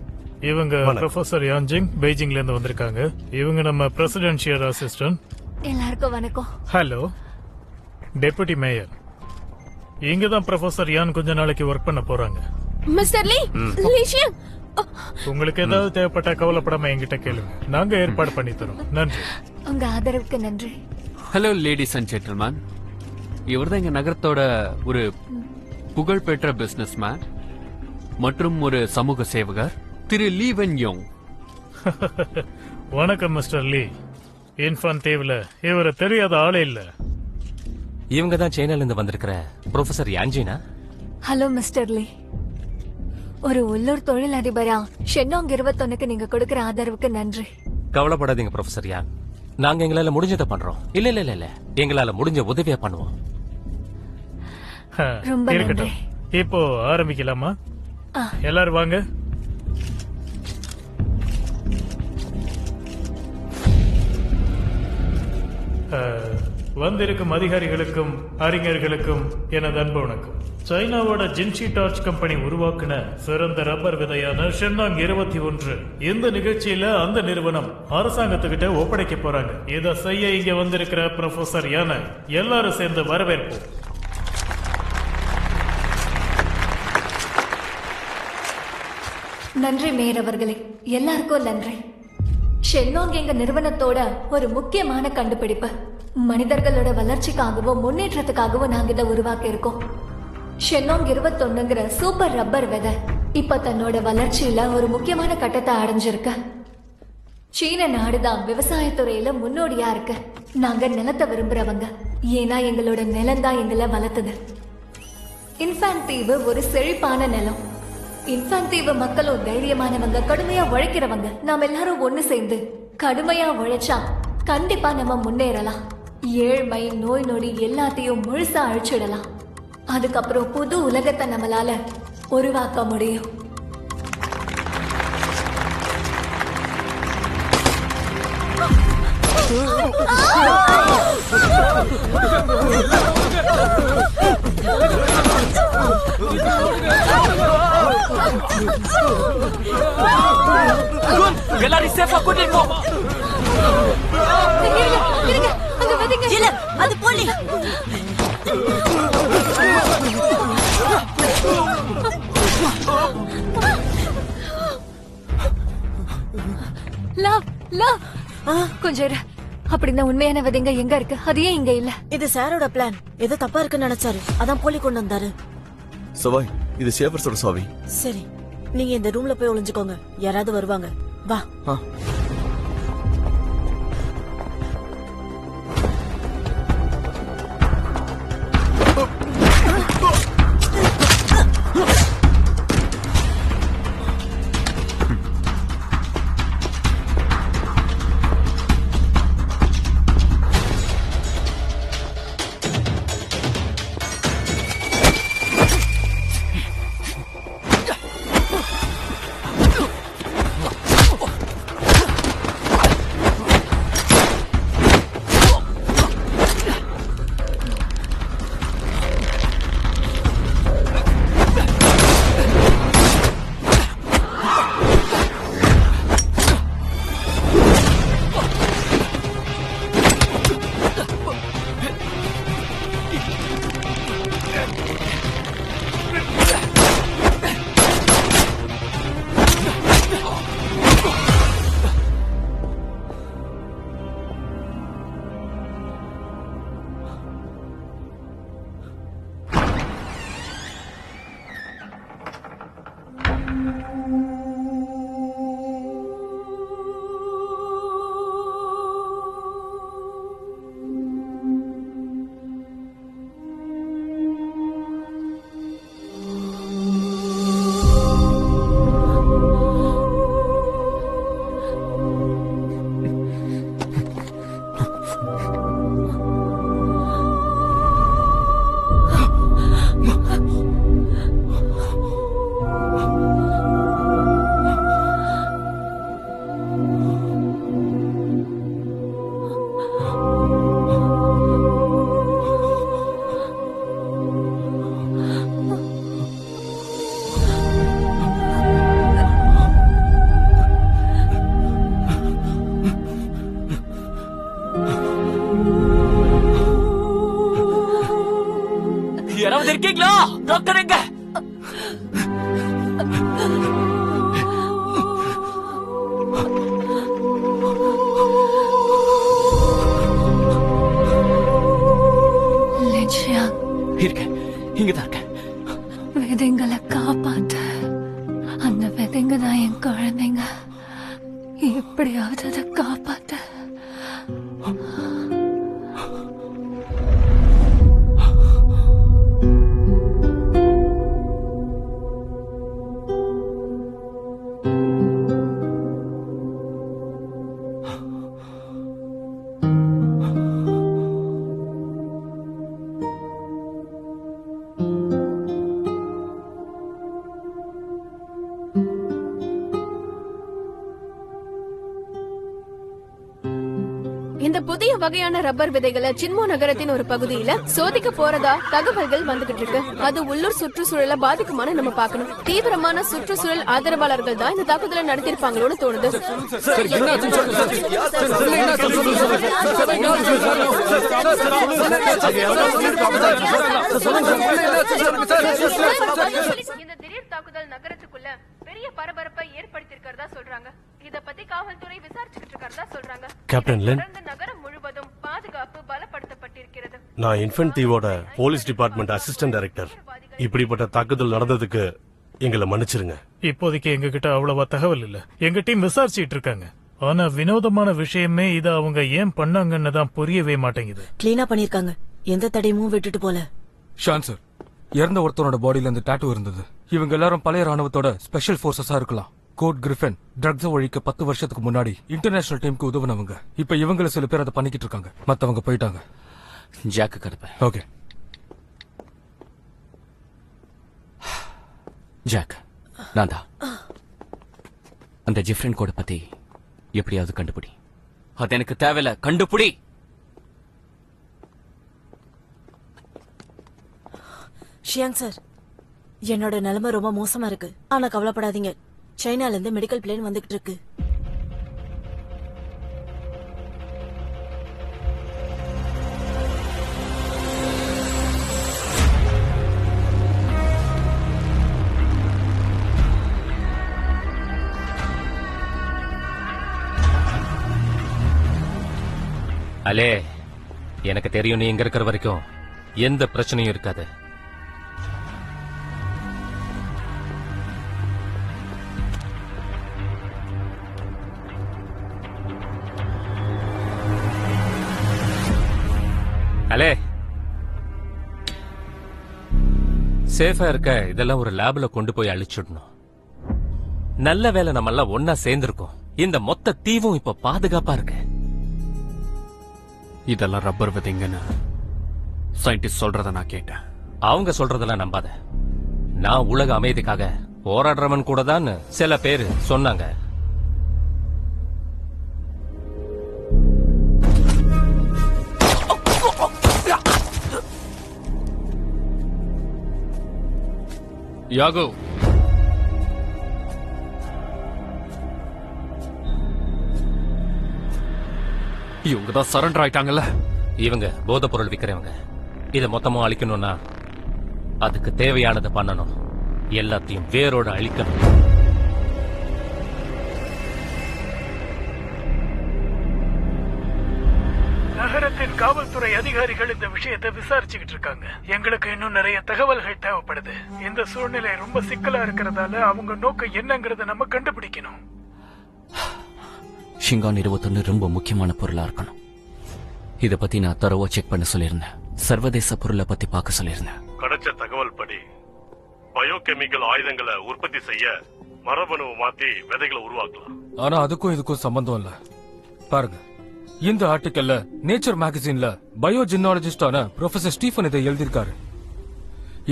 Speaker 1: இவங்க ப்ரொஃபசர் யான்ஜிங், பெய்ஜிங்ல இருந்து வந்திருக்காங்க. இவங்க நம்ம பிரசிடென்ஷியல் அசிஸ்டன்ட்.
Speaker 9: எல்லாருக்கும் வணக்கம்.
Speaker 1: ஹலோ. Deputy mayor. இங்க தான் ப்ரொஃபசர் யான் கொஞ்ச நாளைக்கு ஒர்க் பண்ண போறாங்க.
Speaker 8: மிஸ்டர் லீ, லீஷியன்,
Speaker 1: உங்களுக்கு ஏதாவது தேவைப்பட்டா கவலைப்படாம என்கிட்ட கேளுங்க. நாங்க ஏற்பாடு பண்ணி தரோம். நன்றி.
Speaker 9: உங்க ஆதரவுக்கு நன்றி.
Speaker 5: Hello ladies and gentlemen. இவர்தான் எங்க நகரத்தோட ஒரு புகழ்பெற்ற பிசினஸ்மேன் மற்றும் ஒரு சமூக சேவகர், திரு லீ வென் யோங்.
Speaker 1: வணக்கம் மிஸ்டர் லீ. இன்ஃபான் தீவுல இவரை தெரியாத ஆளே இல்ல.
Speaker 10: இவங்க தான் சைனால இருந்து வந்திருக்கிற ப்ரொஃபசர் யான்ஜினா.
Speaker 9: ஹலோ மிஸ்டர் லீ. ஒரு உள்ளூர் தொழிலதிபரா ஷென்னாங் 21க்கு நீங்க கொடுக்கிற ஆதரவுக்கு நன்றி.
Speaker 10: கவலைப்படாதீங்க ப்ரொஃபசர் யான். நாங்க எங்களால முடிஞ்சதை பண்றோம். இல்ல இல்ல இல்ல இல்ல, எங்களால முடிஞ்ச உதவியா பண்ணுவோம்.
Speaker 9: ரொம்ப நன்றி.
Speaker 1: இருக்கட்டும், இப்போ ஆரம்பிக்கலாமா? எல்லாரும் வாங்க. வந்திருக்கும் அதிகாரிகளுக்கும் அறிஞர்களுக்கும் எனது அன்பு வணக்கம். சைனாவோட ஜின்ஷி டார்ச் கம்பெனி உருவாக்குன சிறந்த ரப்பர் விதையான ஷென்னாங் 21 இந்த நிகழ்ச்சியில அந்த நிறுவனம் அரசாங்கத்துக்கிட்ட ஒப்படைக்க போறாங்க. இதை செய்ய இங்க வந்திருக்கிற ப்ரொஃபசர் யானை எல்லாரும் சேர்ந்து வரவேற்போம்.
Speaker 9: நன்றி மேயர் அவர்களே, எல்லாருக்கும் நன்றி. ஷென்னாங் எங்க நிறுவனத்தோட ஒரு முக்கியமான கண்டுபிடிப்பு. மனிதர்களோட வளர்ச்சிக்காகவும் முன்னேற்றத்துக்காகவும் நாங்க இதை உருவாக்கி இருக்கோம். ஷென்னாங் 21ங்கிற சூப்பர் ரப்பர் விதை இப்ப தன்னோட வளர்ச்சியில ஒரு முக்கியமான கட்டத்தை அடைஞ்சிருக்கு. சீன நாடுதான் விவசாயத்துறையில முன்னோடியா இருக்கு. நாங்க நிலத்தை விரும்புறவங்க, ஏன்னா எங்களோட நிலம் தான் எங்களை வளர்த்தது. இன்ஃபான் தீவு ஒரு செழிப்பான நிலம். இன்ஃபான் தீவு மக்களும் தைரியமானவங்க, கடுமையா உழைக்கிறவங்க. நாம எல்லாரும் ஒண்ணு சேர்ந்து கடுமையா உழைச்சா கண்டிப்பா நம்ம முன்னேறலாம். ஏழ்மை, நோய் நொடி எல்லாத்தையும் முழுசா அழிச்சிடலாம். அதுக்கப்புறம் புது உலகத்தை நம்மளால உருவாக்க முடியும்.
Speaker 4: எல்லாரும் சேஃபா கூட்டிட்டு போ.
Speaker 13: இல்ல, அது போலி.
Speaker 9: லவ், லவ், கொஞ்சம் இரு. அப்படின்னா உண்மையான விதைங்க எங்க இருக்கு? அது ஏன் இங்க இல்ல?
Speaker 13: இது சாரோட பிளான். ஏதோ தப்பா இருக்குன்னு நினைச்சாரு, அதான் போலி கொண்டு வந்தாரு.
Speaker 12: சவாய், இது சேஃபர்ஸோட சாவி.
Speaker 13: சரி, நீங்க இந்த ரூம்ல போய் ஒளிஞ்சுக்கோங்க, யாராவது வருவாங்க. வா.
Speaker 4: யாராவது இருக்கீங்களா? டாக்டர் எங்க? இருக்கேன், இங்கதான் இருக்கேன்.
Speaker 9: விதைங்களை காப்பாத்த. அந்த விதைங்க தான் என் குழந்தைங்க. எப்படியாவது அதை காப்பாத்த.
Speaker 8: இந்த புதிய வகையான ரப்பர் விதைகளை சின்மோ நகரத்தின் ஒரு பகுதியில சோதிக்க போறதா தகவல்கள் வந்துகிட்டு இருக்கு. அது உள்ளூர் சுற்றுச்சூழலை பாதிக்குமான்னு நம்ம பார்க்கணும். தீவிரமான சுற்றுச்சூழல் ஆதரவாளர்கள் தான் இந்த தாக்குதலை நடத்திருப்பாங்களோன்னு தோணுது. இந்த திடீர் தாக்குதல் நகரத்துக்குள்ள பெரிய பரபரப்பை ஏற்படுத்தியிருக்கிறதா சொல்றாங்க. இத பத்தி காவல்துறை விசாரிச்சுட்டு இருக்கிறதா சொல்றாங்க.
Speaker 7: கேப்டன் லின்,
Speaker 8: நகரம் முழுவதும் பாதுகாப்பு பலப்படுத்தப்பட்டிருக்கிறது.
Speaker 7: நான் இன்ஃபென்ட் தீவோட போலீஸ் டிபார்ட்மெண்ட் அசிஸ்டன்ட் டைரக்டர். இப்படிப்பட்ட தாக்குதல் நடந்ததுக்கு எங்களை மன்னிச்சிருங்க.
Speaker 1: இப்போதைக்கு எங்க கிட்ட அவ்வளவா தகவல் இல்ல. எங்க டீம் விசாரிச்சிட்டு இருக்காங்க. ஆனா வினோதமான விஷயமே இத அவங்க ஏன் பண்ணாங்கன்னு தான் புரியவே மாட்டேங்குது.
Speaker 13: கிளீனா பண்ணிருக்காங்க, எந்த தடையும் விட்டுட்டு போல.
Speaker 5: ஷான் சார், இறந்த ஒருத்தனோட பாடியில இந்த டாட்டூ இருந்தது. இவங்க எல்லாரும் பழைய ராணுவத்தோட ஸ்பெஷல் போர்சஸா இருக்கலாம். கோட் கிரிஃபன் ட்ரக்ஸ் ஒழிக்க 10 வருஷத்துக்கு முன்னாடி இன்டர்நேஷனல் டீமுக்கு உதவுனவங்க. இப்ப இவங்கள சில பேர் அதை பண்ணிக்கிட்டு இருக்காங்க. மத்தவங்க போயிட்டாங்க.
Speaker 4: ஜாக்கு கருப்ப.
Speaker 5: ஓகே
Speaker 4: ஜாக், நான் தான். அந்த ஜிஃப்ரன் கோட பத்தி எப்படியாவது கண்டுபிடி. அது எனக்கு தேவையில்ல, கண்டுபிடி.
Speaker 13: ஷியாங் சார், என்னோட நிலைமை ரொம்ப மோசமா இருக்கு. ஆனா கவலைப்படாதீங்க, சைனால இருந்து மெடிக்கல் பிளேன் வந்துகிட்டு இருக்கு.
Speaker 10: அலே, எனக்கு தெரியும் நீ இங்க இருக்கிற வரைக்கும் எந்த பிரச்சனையும் இருக்காது. அலே, சேஃபா இருக்க இதெல்லாம் ஒரு லேப்ல கொண்டு போய் அழிச்சிடணும். நல்ல வேலை நம்ம எல்லாம் ஒன்னா சேர்ந்திருக்கோம். இந்த மொத்த தீவும் இப்ப பாதுகாப்பா இருக்கு.
Speaker 5: இதெல்லாம் ரப்பர் விதைங்கன்னு சயின்டிஸ்ட் சொல்றத நான் கேட்டேன்.
Speaker 10: அவங்க சொல்றதெல்லாம் நம்பாத. நான் உலக அமைதிக்காக போராடுறவன் கூட தான் சில பேர் சொன்னாங்க.
Speaker 5: யாகோ, இவங்க தான் சரண்டர் ஆயிட்டாங்கல்ல.
Speaker 10: இவங்க போதை பொருள் விக்கிறவங்க. இதை மொத்தமா அழிக்கணும்னா அதுக்கு தேவையானதை பண்ணணும். எல்லாத்தையும் வேரோட அழிக்கணும்.
Speaker 1: நகரத்தின் காவல்துறை அதிகாரிகள் இந்த விஷயத்தை விசாரிச்சுக்கிட்டு இருக்காங்க. எங்களுக்கு இன்னும் நிறைய தகவல்கள் தேவைப்படுது. இந்த சூழ்நிலை ரொம்ப சிக்கலா இருக்கிறதால அவங்க நோக்கம் என்னங்கறத நம்ம கண்டுபிடிக்கணும்.
Speaker 4: ஷிங்கான் 21 ரொம்ப முக்கியமான பொருளா இருக்கணும். இத பத்தி நான் தரவா செக் பண்ண சொல்லியிருந்தேன். சர்வதேச பொருளை பத்தி பார்க்க சொல்லியிருந்தேன்.
Speaker 7: கிடைச்ச தகவல் படி பயோகெமிக்கல் ஆயுதங்களை உற்பத்தி செய்ய மரபணுவை மாத்தி விதைகளை உருவாக்கலாம்.
Speaker 5: ஆனா அதுக்கும் இதுக்கும் சம்பந்தம் இல்ல. பாருங்க, இந்த ஆர்டிக்கல்ல நேச்சர் மேகசின்ல பயோஜெனாலஜிஸ்டான ப்ரொஃபசர் ஸ்டீஃபன் இதை எழுதியிருக்காரு.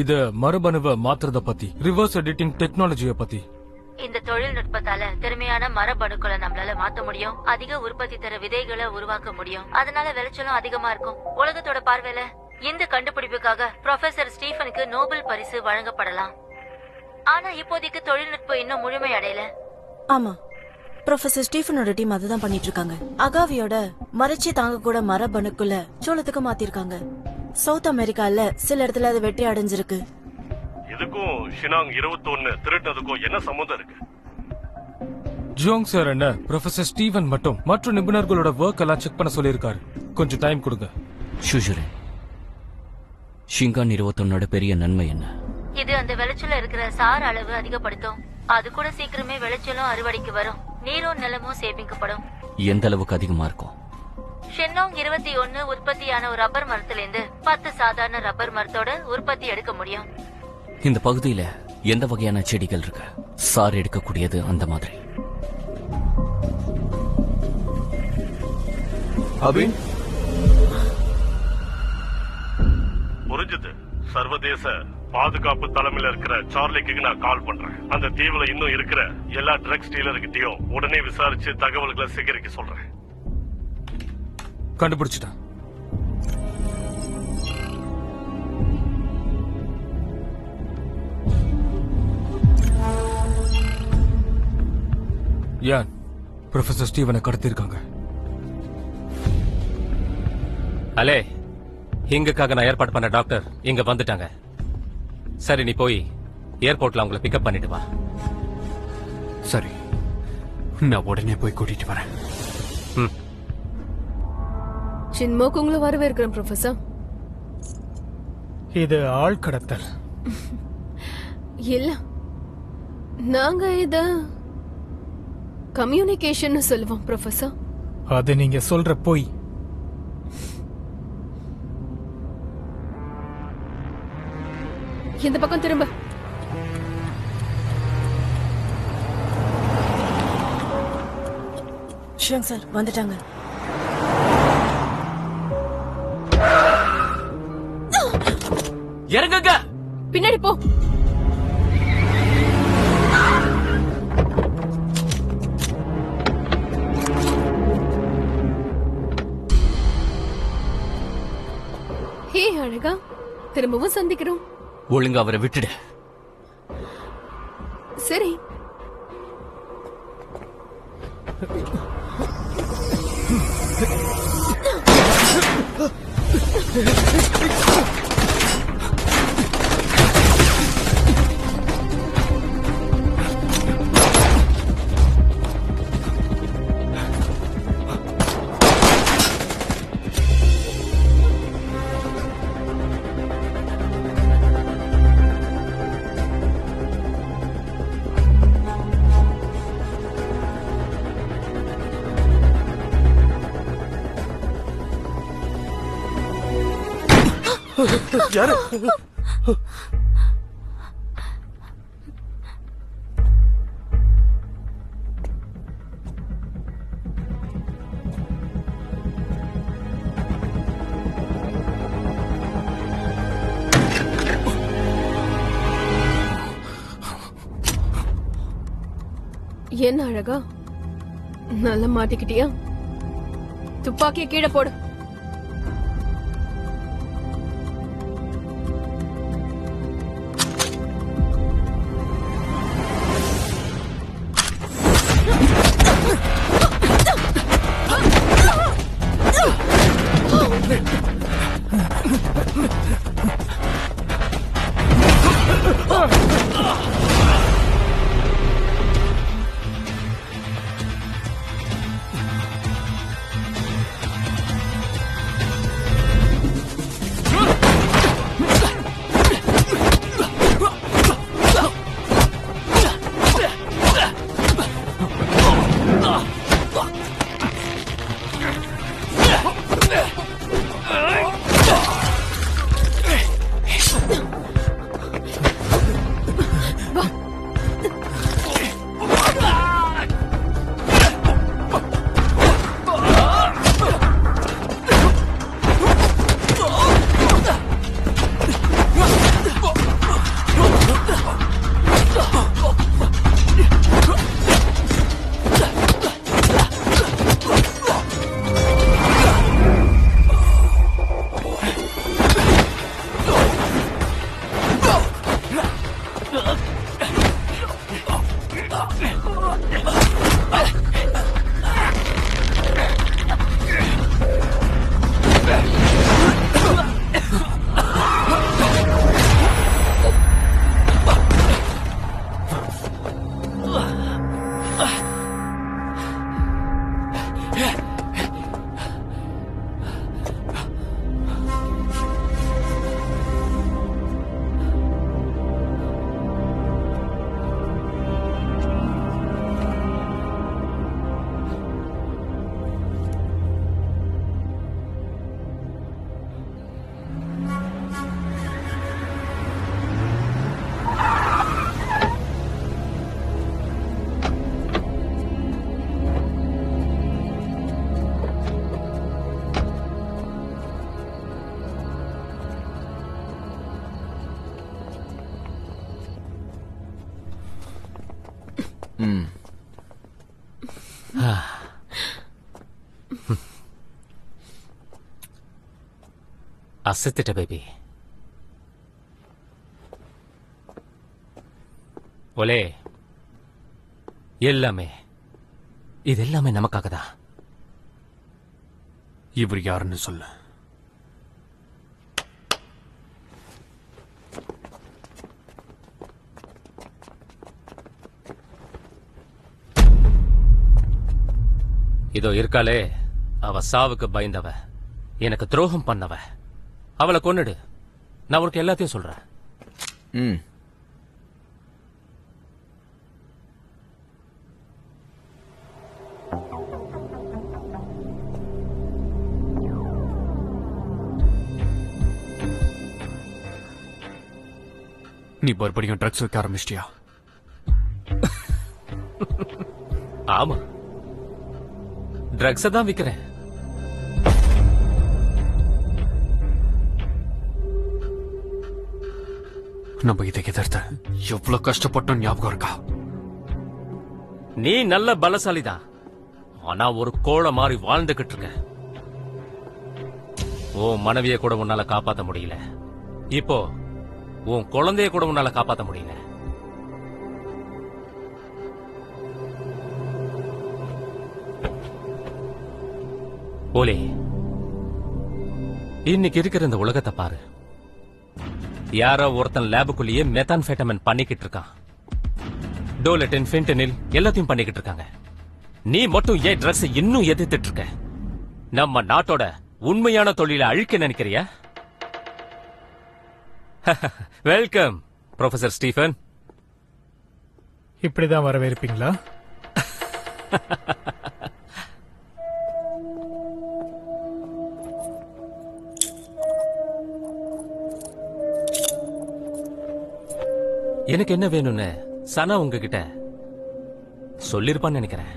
Speaker 5: இது மரபணுவை மாத்துறத பத்தி, ரிவர்ஸ் எடிட்டிங் டெக்னாலஜிய பத்தி.
Speaker 2: இந்த தொழில்நுட்பத்தால திறமையான மரபணுக்களை நம்மளால மாத்த முடியும். அதிக உற்பத்தி தர விதைகளை உருவாக்க முடியும். அதனால விளைச்சலும் அதிகமா இருக்கும். உலகத்தோட பார்வையில இந்த கண்டுபிடிப்புக்காக ப்ரொஃபசர் ஸ்டீஃபனுக்கு நோபல் பரிசு வழங்கப்படலாம். ஆனா இப்போதைக்கு தொழில்நுட்பம் இன்னும் முழுமை அடையல.
Speaker 13: ஆமா, ப்ரொஃபசர் ஸ்டீஃபனோட டீம் அதுதான் பண்ணிட்டு இருக்காங்க. அகாவியோட மறைச்சி தாங்க கூட மரபணுக்குள்ள சோளத்துக்கு மாத்திருக்காங்க. சவுத் அமெரிக்கால சில இடத்துல அது வெற்றி அடைஞ்சிருக்கு.
Speaker 7: இதுக்கும் ஷினாங் 21 திருட்டதுக்கும் என்ன சம்மந்தம் இருக்கு?
Speaker 5: ஜியோங் சார் என்ன ப்ரொஃபசர் ஸ்டீவன் மட்டும் மற்ற நிபுணர்களோட ஒர்க் எல்லாம் செக் பண்ண சொல்லியிருக்காரு. கொஞ்சம் டைம் கொடுங்க.
Speaker 4: ஷுஜுரே, ஷிங்கான் 21 பெரிய நன்மை என்ன?
Speaker 2: இது அந்த விளைச்சல இருக்கிற சார் அளவு அதிகப்படுத்தும். அது கூட சீக்கிரமே விளைச்சலும் அறுவடைக்கு வரும். நீரும் நிலமும் சேமிக்கப்படும்.
Speaker 4: எந்த அளவுக்கு அதிகமா இருக்கும்?
Speaker 2: ஷென்னோங் 21 உற்பத்தியான ஒரு ரப்பர் மரத்திலிருந்து 10 சாதாரண ரப்பர் மரத்தோட உற்பத்தி எடுக்க முடியும்.
Speaker 4: இந்த பகுதியில எந்த வகையான செடிகள் இருக்கு? சார் எடுக்கக்கூடியது அந்த மாதிரி.
Speaker 12: அபின்,
Speaker 7: புரிஞ்சுது. சர்வதேச பாதுகாப்பு தலைமையில இருக்கிற சார்லிக்கு நான் கால் பண்றேன். அந்த தீவுல இன்னும் இருக்கிற எல்லா ட்ரக்ஸ் டீலர்கிட்டயும் உடனே விசாரிச்சு தகவல்களை சேகரிக்க சொல்றேன்.
Speaker 5: கண்டுபிடிச்சிட்டேன். ஏன் ப்ரொஃபசர் ஸ்டீவனை கடத்திருக்காங்க?
Speaker 10: அலே, இங்குக்காக நான் ஏற்பாடு பண்ண டாக்டர் இங்க வந்துட்டாங்க. சரி, நீ போய் ஏர்போர்ட்ல அவங்களை பிக்கப் பண்ணிட்டு வா.
Speaker 5: சரி, நான் உடனே போய் கூட்டிட்டு வரேன்.
Speaker 8: சின்மோக்கு உங்களை வரவேற்கிறேன் ப்ரொஃபசர்.
Speaker 1: இது ஆள் கடத்தல்
Speaker 8: இல்ல, நாங்க இத கம்யூனிகேஷன் சொல்லுவோம் ப்ரொஃபசர்.
Speaker 1: அது நீங்க சொல்ற போய்.
Speaker 8: இந்த பக்கம் திரும்ப.
Speaker 13: ஷியாங் சார் வந்துட்டாங்க.
Speaker 10: இறங்குங்க.
Speaker 8: பின்னாடி போ. ஹே அழகா, திரும்பவும் சந்திக்கிறோம்.
Speaker 4: ஒழுங்கா அவரை விட்டுடு.
Speaker 8: சரி.
Speaker 7: யாரு?
Speaker 8: என்ன அழகா நல்லா மாட்டிக்கிட்டியா? துப்பாக்கிய கீழே போடு.
Speaker 10: அசத்திட்ட பேபி. ஒலே, எல்லாமே இது எல்லாமே நமக்காக தான்.
Speaker 5: இவர் யாருன்னு சொல்லு.
Speaker 10: இதோ இருக்காளே, அவ சாவுக்கு பயந்தவ, எனக்கு துரோகம் பண்ணவ. அவளை கொன்னுடு, நான் உனக்கு எல்லாத்தையும் சொல்றேன்.
Speaker 5: நீ மறுபடியும் ட்ரக்ஸ் வைக்க ஆரம்பிச்சிட்டியா?
Speaker 10: ஆமா, ட்ரக்ஸ தான் விக்கிறேன்.
Speaker 5: நம்ம இதை எதிர்த்த எவ்வளவு கஷ்டப்பட்டோம் ஞாபகம் இருக்கா?
Speaker 10: நீ நல்ல பலசாலிதான், ஆனா ஒரு கோழை மாதிரி வாழ்ந்துகிட்டு இருக்க. உன் மனைவியை கூட உன்னால காப்பாத்த முடியல, இப்போ உன் குழந்தைய கூட உன்னால காப்பாத்த முடியல. ஓலே, இன்னைக்கு இருக்கிற இந்த உலகத்தை பாரு. யாரோ ஒருத்தன் லேபுக்குள்ளேயே மெத்தான்ஃபெட்டமின் பண்ணிக்கிட்டு இருக்கான். டோலட்டின், ஃபென்டனில் எல்லாத்தையும் பண்ணிக்கிட்டு இருக்காங்க. நீ மட்டும் ஏன் ட்ரக்ஸ் இன்னும் எதிர்த்துட்டு இருக்க? நம்ம நாட்டோட உண்மையான தொழிலை அழிக்க நினைக்கிறியா? Welcome professor Stephen.
Speaker 1: இப்படிதான் வரவேற்பீங்களா?
Speaker 10: எனக்கு என்ன வேணும்னு சனா உங்ககிட்ட சொல்லிருப்பான்னு நினைக்கிறேன்.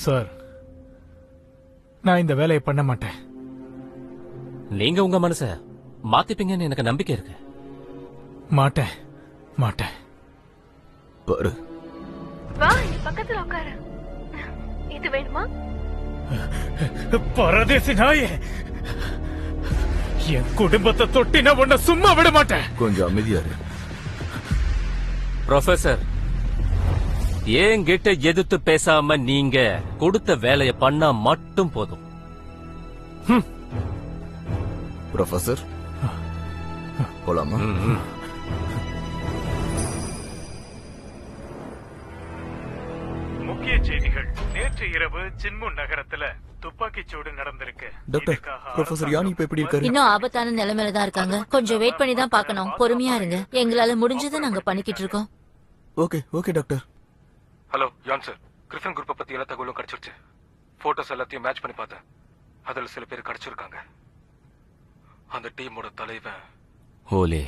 Speaker 1: சார், நான் இந்த வேலையை பண்ண மாட்டேன்.
Speaker 10: நீங்க உங்க மனச மாத்திப்பீங்கன்னு எனக்கு நம்பிக்கை இருக்கு.
Speaker 1: மாட்டேன் மாட்டேன்.
Speaker 12: பாரு,
Speaker 8: வா இங்க பக்கத்துல உட்காரு. இது வேணுமா?
Speaker 1: பரதேசி நாயே, என் குடும்பத்தை தொட்டி நான் உன்னை சும்மா விட மாட்டேன்.
Speaker 12: கொஞ்சம் அமைதியா இரு.
Speaker 10: ப்ரொஃபசர், என்கிட்ட எதிர்த்து பேசாம நீங்க கொடுத்த வேலையை பண்ணா மட்டும் போதும்.
Speaker 12: ப்ரொஃபசர், போலாமா?
Speaker 1: முக்கிய செய்திகள். நேற்று இரவு சின்முன் நகரத்துல துப்பாக்கிச் சூடு நடந்திருக்கு.
Speaker 12: டாக்டர், ப்ரொஃபசர் யானி இப்ப எப்படி இருக்காரு?
Speaker 2: இன்னும் ஆபத்தான நிலைமையில தான் இருக்காங்க. கொஞ்சம் வெயிட் பண்ணி தான் பார்க்கணும். பொறுமையா இருங்க. எங்களால முடிஞ்சதை நாங்க பண்ணிக்கிட்டு இருக்கோம்.
Speaker 12: Okay okay doctor.
Speaker 3: ஹலோ யான் சார், கிரிஃபின் குரூப்பை பத்தி எல்லா தகவலும் கிடைச்சிருச்சு. போட்டோஸ் எல்லாத்தையும் மேட்ச் பண்ணி பார்த்தேன். அதுல சில பேர் கிடைச்சிருக்காங்க. அந்த டீமோட தலைவன்
Speaker 4: ஓலே.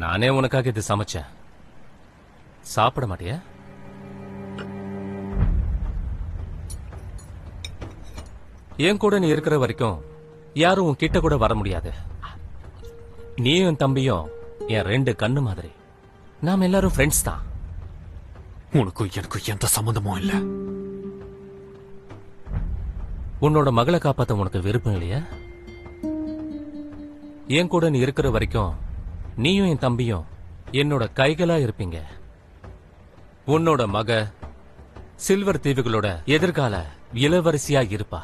Speaker 10: நானே உனக்காக இது சமைச்சேன். சாப்பிட மாட்டியா? என் கூட நீ இருக்கிற வரைக்கும் யாரும் உன் கிட்ட கூட வர முடியாது. நீயும் என் தம்பியும் என் 2 கண்ணு மாதிரி. நாம எல்லாரும் ஃப்ரெண்ட்ஸ் தான்.
Speaker 5: உனக்கும் எனக்கும் எந்த சம்பந்தமும் இல்ல.
Speaker 10: உன்னோட மகளை காப்பாத்த உனக்கு விருப்பம் இல்லையா? என் கூட நீ இருக்கிற வரைக்கும் நீயும் என் தம்பியும் என்னோட கைகளா இருப்பீங்க. உன்னோட மக சில்வர் தீவுகளோட எதிர்கால இளவரசியா இருப்பா.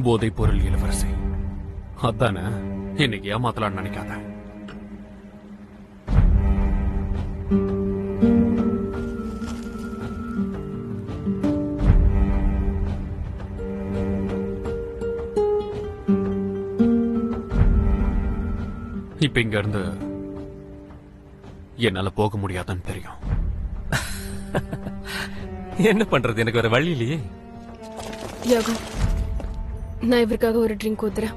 Speaker 5: போதைப் பொருள் இளவரசி அதானே? இன்னைக்கு ஏமாத்தலான்னு நினைக்காத. இப்ப இங்க இருந்து என்னால போக முடியாதுன்னு தெரியும்.
Speaker 10: என்ன பண்றது, எனக்கு வேற வழி இல்லையே.
Speaker 8: யாகோ, நான் இவருக்காக ஒரு ட்ரிங்க் ஊத்துறேன்.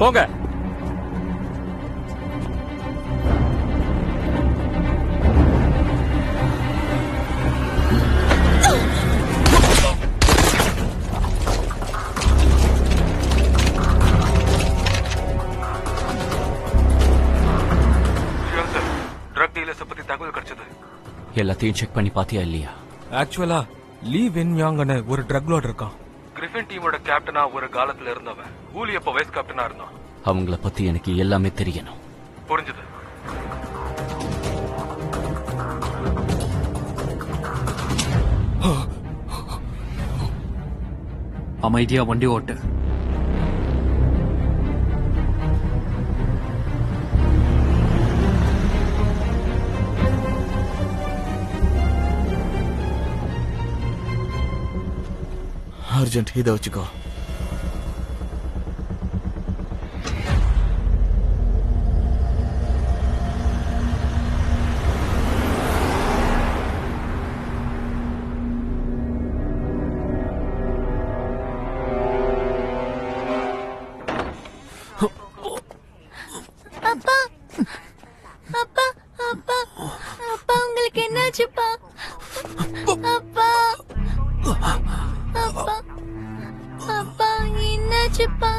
Speaker 10: போங்க.
Speaker 3: ட்ரக் டீலர்ஸ் பத்தி தகவல் கிடைச்சது.
Speaker 4: எல்லாத்தையும் செக் பண்ணி பாத்தியா இல்லையா?
Speaker 14: ஆக்சுவலா லீ வென் யாங்னு ஒரு ட்ரக் லார்ட் இருக்கான்.
Speaker 3: கிரிஃபின் டீமோட கேப்டனா ஒரு காலத்துல இருந்தவன். ஊலி அப்ப வைஸ் கேப்டனா இருந்தான்.
Speaker 4: அவங்கள பத்தி எனக்கு எல்லாமே தெரியணும்.
Speaker 3: புரிஞ்சது.
Speaker 5: அமைதியா வண்டி ஓட்டு.
Speaker 12: அர்ஜென்ட், இதை வச்சுக்கோ.
Speaker 2: அப்பா அப்பா அப்பா அப்பா, உங்களுக்கு என்னாச்சுப்பா? அப்பா அப்பா அப்பா, என்னாச்சுப்பா?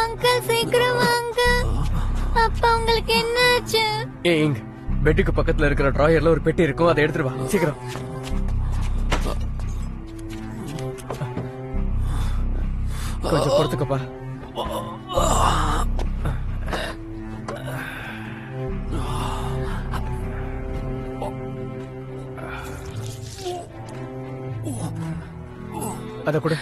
Speaker 2: அங்கிள் சீக்கிரம் வாங்க. அப்பா, உங்களுக்கு என்னாச்சு?
Speaker 11: ஏய், பெட்டுக்கு பக்கத்துல இருக்கிற டிராயர்ல ஒரு பெட்டி இருக்கும், அதை எடுத்துட்டு வா சீக்கிரம். கொஞ்சம் பொறுத்துக்கப்பா. அத கூட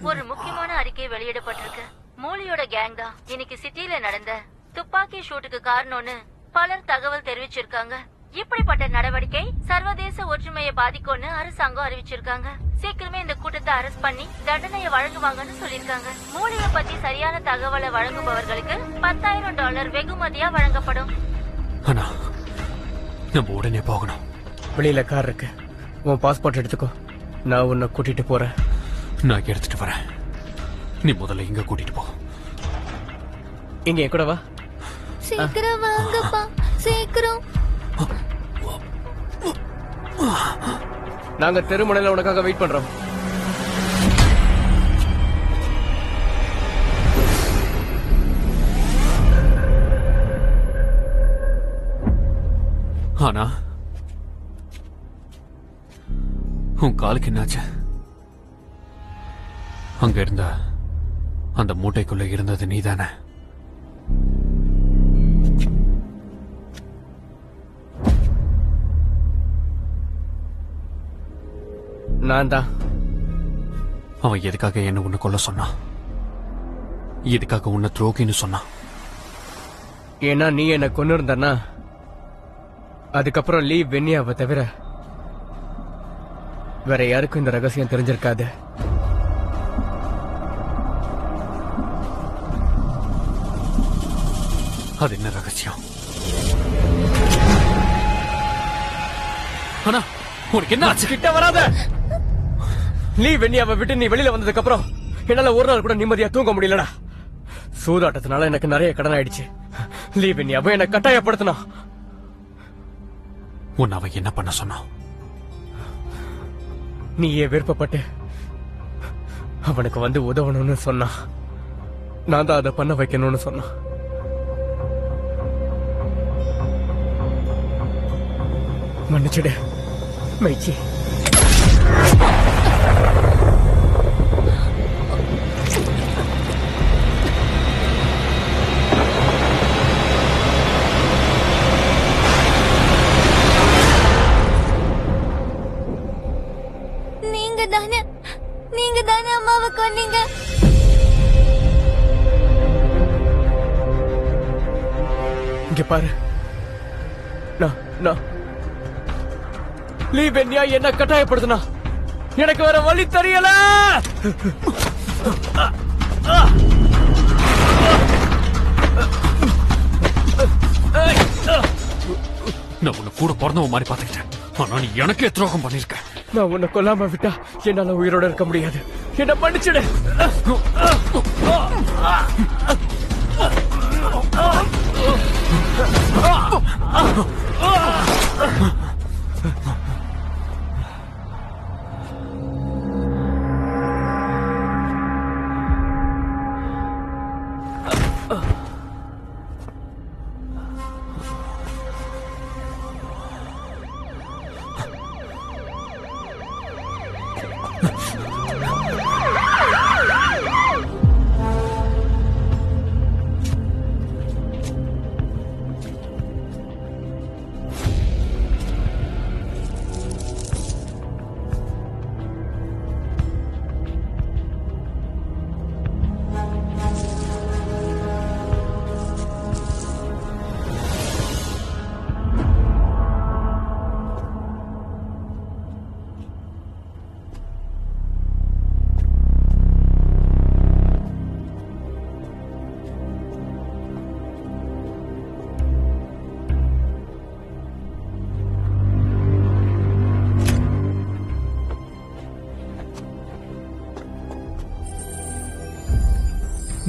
Speaker 2: ஒரு முக்கியமான அறிக்கை வெளியிடப்பட்டிருக்கு. மூலியோட கேங் தான் இன்னைக்கு சிட்டில நடந்த துப்பாக்கி ஷூட்டுக்கு காரணம்னு பலர் தகவல் தெரிவிச்சிருக்காங்க. இப்படிப்பட்ட நடவடிக்கை சர்வதேச ஒற்றுமையை பாதிக்கும்னு அரசாங்கம் அறிவிச்சிருக்காங்க. சீக்கிரமே இந்த கூட்டத்தை அரெஸ்ட் பண்ணி தண்டனையை வழங்குவாங்கன்னு சொல்லிருக்காங்க. மூலிய பத்தி சரியான தகவலை வழங்குபவர்களுக்கு $10,000 வெகுமதியா வழங்கப்படும்.
Speaker 5: ஆனா நம்ம உடனே போகணும்.
Speaker 11: வெளியில கார் இருக்கு, உன் பாஸ்போர்ட் எடுத்துக்கோ, நான் உன்னை கூட்டிட்டு போறேன்.
Speaker 5: நான் எடுத்துட்டு வரேன், நீ முதல்ல இங்க கூட்டிட்டு போ.
Speaker 11: இங்க என் கூட வா.
Speaker 2: சீக்கிரம் வாங்கப்பா, சீக்கிரம்.
Speaker 11: நாங்க தெருமுனையில உனக்காக வெயிட் பண்றோம்.
Speaker 5: ஆனா உன் காலுக்கு என்னாச்சு? அங்க இருந்த அந்த மூட்டைக்குள்ள இருந்தது நீதானே?
Speaker 11: நான் தான்.
Speaker 5: அவன் எதுக்காக என்ன உன்னை கொல்ல சொன்னான்? எதுக்காக உன்னை துரோகின்னு சொன்னான்?
Speaker 11: ஏன்னா நீ என்ன கொண்டு இருந்தனா அதுக்கப்புறம் லீ வெண்ணியாவை தவிர வேற யாருக்கும் இந்த ரகசியம் தெரிஞ்சிருக்காது.
Speaker 5: அது என்ன ரகசியம்? ஆனா உனக்கு என்ன ஆச்சு?
Speaker 11: கிட்ட வராத. லீ வெண்ணியாவை விட்டு நீ வெளியில வந்ததுக்கு அப்புறம் என்னால ஒரு நாள் கூட நிம்மதியா தூங்க முடியலடா. சூதாட்டத்தினால எனக்கு நிறைய கடன் ஆயிடுச்சு. லீ வெண்ணியாவை என்ன கட்டாயப்படுத்தினா.
Speaker 5: உன்னை அவன் என்ன பண்ண சொன்னான்?
Speaker 11: நீயே விருப்பப்பட்டு அவனுக்கு வந்து உதவணும்னு சொன்னா. நான் தான் அதை பண்ண வைக்கணும்னு சொன்னான். மன்னிச்சிடு மைச்சி.
Speaker 2: நீங்க தானே அம்மாவை கொன்னீங்க?
Speaker 11: இங்க பாரு, நான் லீ வெண்ணியா என்ன கட்டாயப்படுத்தினா. எனக்கு வேற வழி தெரியல.
Speaker 5: நான் உன்னை கூட பிறந்தவன் மாதிரி பாத்துக்கிட்டேன். ஆனா நீ எனக்கே துரோகம் பண்ணிருக்க.
Speaker 11: நான் உன்னை கொல்லாம விட்டா என்னால உயிரோட இருக்க முடியாது. என்ன மன்னிச்சிடு.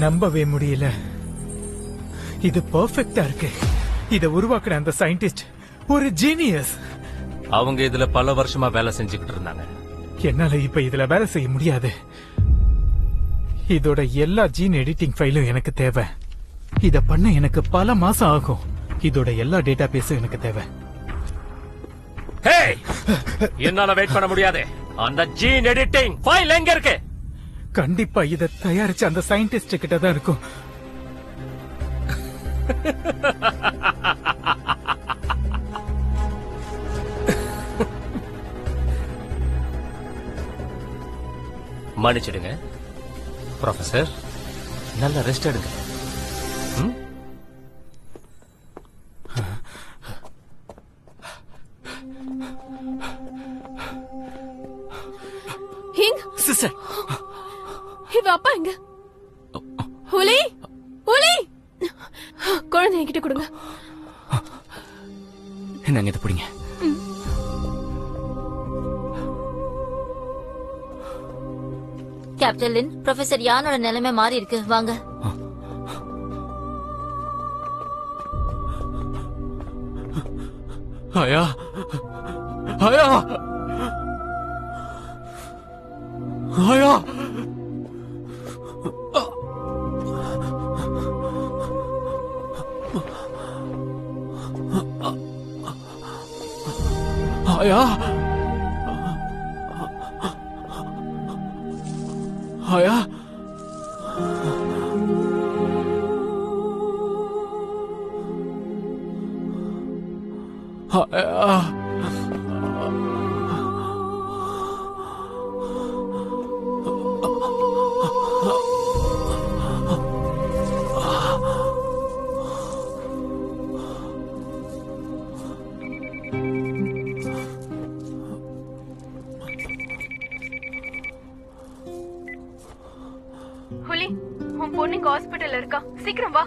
Speaker 1: நம்பவே முடியல. இது பெர்ஃபெக்ட்டா இருக்கு. இத உருவாக்குன அந்த சயின்டிஸ்ட் ஒரு ஜீனியஸ்.
Speaker 10: அவங்க இதுல பல வருஷமா வேலை செஞ்சுக்கிட்டு இருந்தாங்க.
Speaker 1: என்னால இப்ப இதுல வேலை செய்ய முடியாது. இதோட எல்லா ஜீன் எடிட்டிங் ஃபைலும் எனக்கு தேவை. இத பண்ண எனக்கு பல மாசம் ஆகும். இதோட எல்லா டேட்டா பேஸும் எனக்கு தேவை.
Speaker 10: என்னால வெயிட் பண்ண முடியாது. அந்த ஜீன் எடிட்டிங் ஃபைல் எங்க இருக்கு?
Speaker 1: கண்டிப்பா இத தயாரிச்ச அந்த சயின்டிஸ்ட் கிட்ட தான் இருக்கும்.
Speaker 10: மன்னிச்சிடுங்க ப்ரொஃபசர், நல்ல ரெஸ்ட் எடுங்க.
Speaker 4: சிஸ்டர்,
Speaker 8: இவ அப்பா எங்க? ஹுலி, ஹுலி, குழந்தை என்கிட்ட கொடுங்க.
Speaker 4: என்னங்க இதை பிடிங்க.
Speaker 2: கேப்டன் லின், ப்ரொஃபசர் யானோட நிலைமை மாறி இருக்கு, வாங்க.
Speaker 5: ஆயா, ஆயா, ஆயா, ஆயா, ஆயா, ஆயா,
Speaker 8: ஹுலி, உன் பொண்ணு இங்க ஹாஸ்பிட்டல்ல இருக்கா, சீக்கிரம் வா.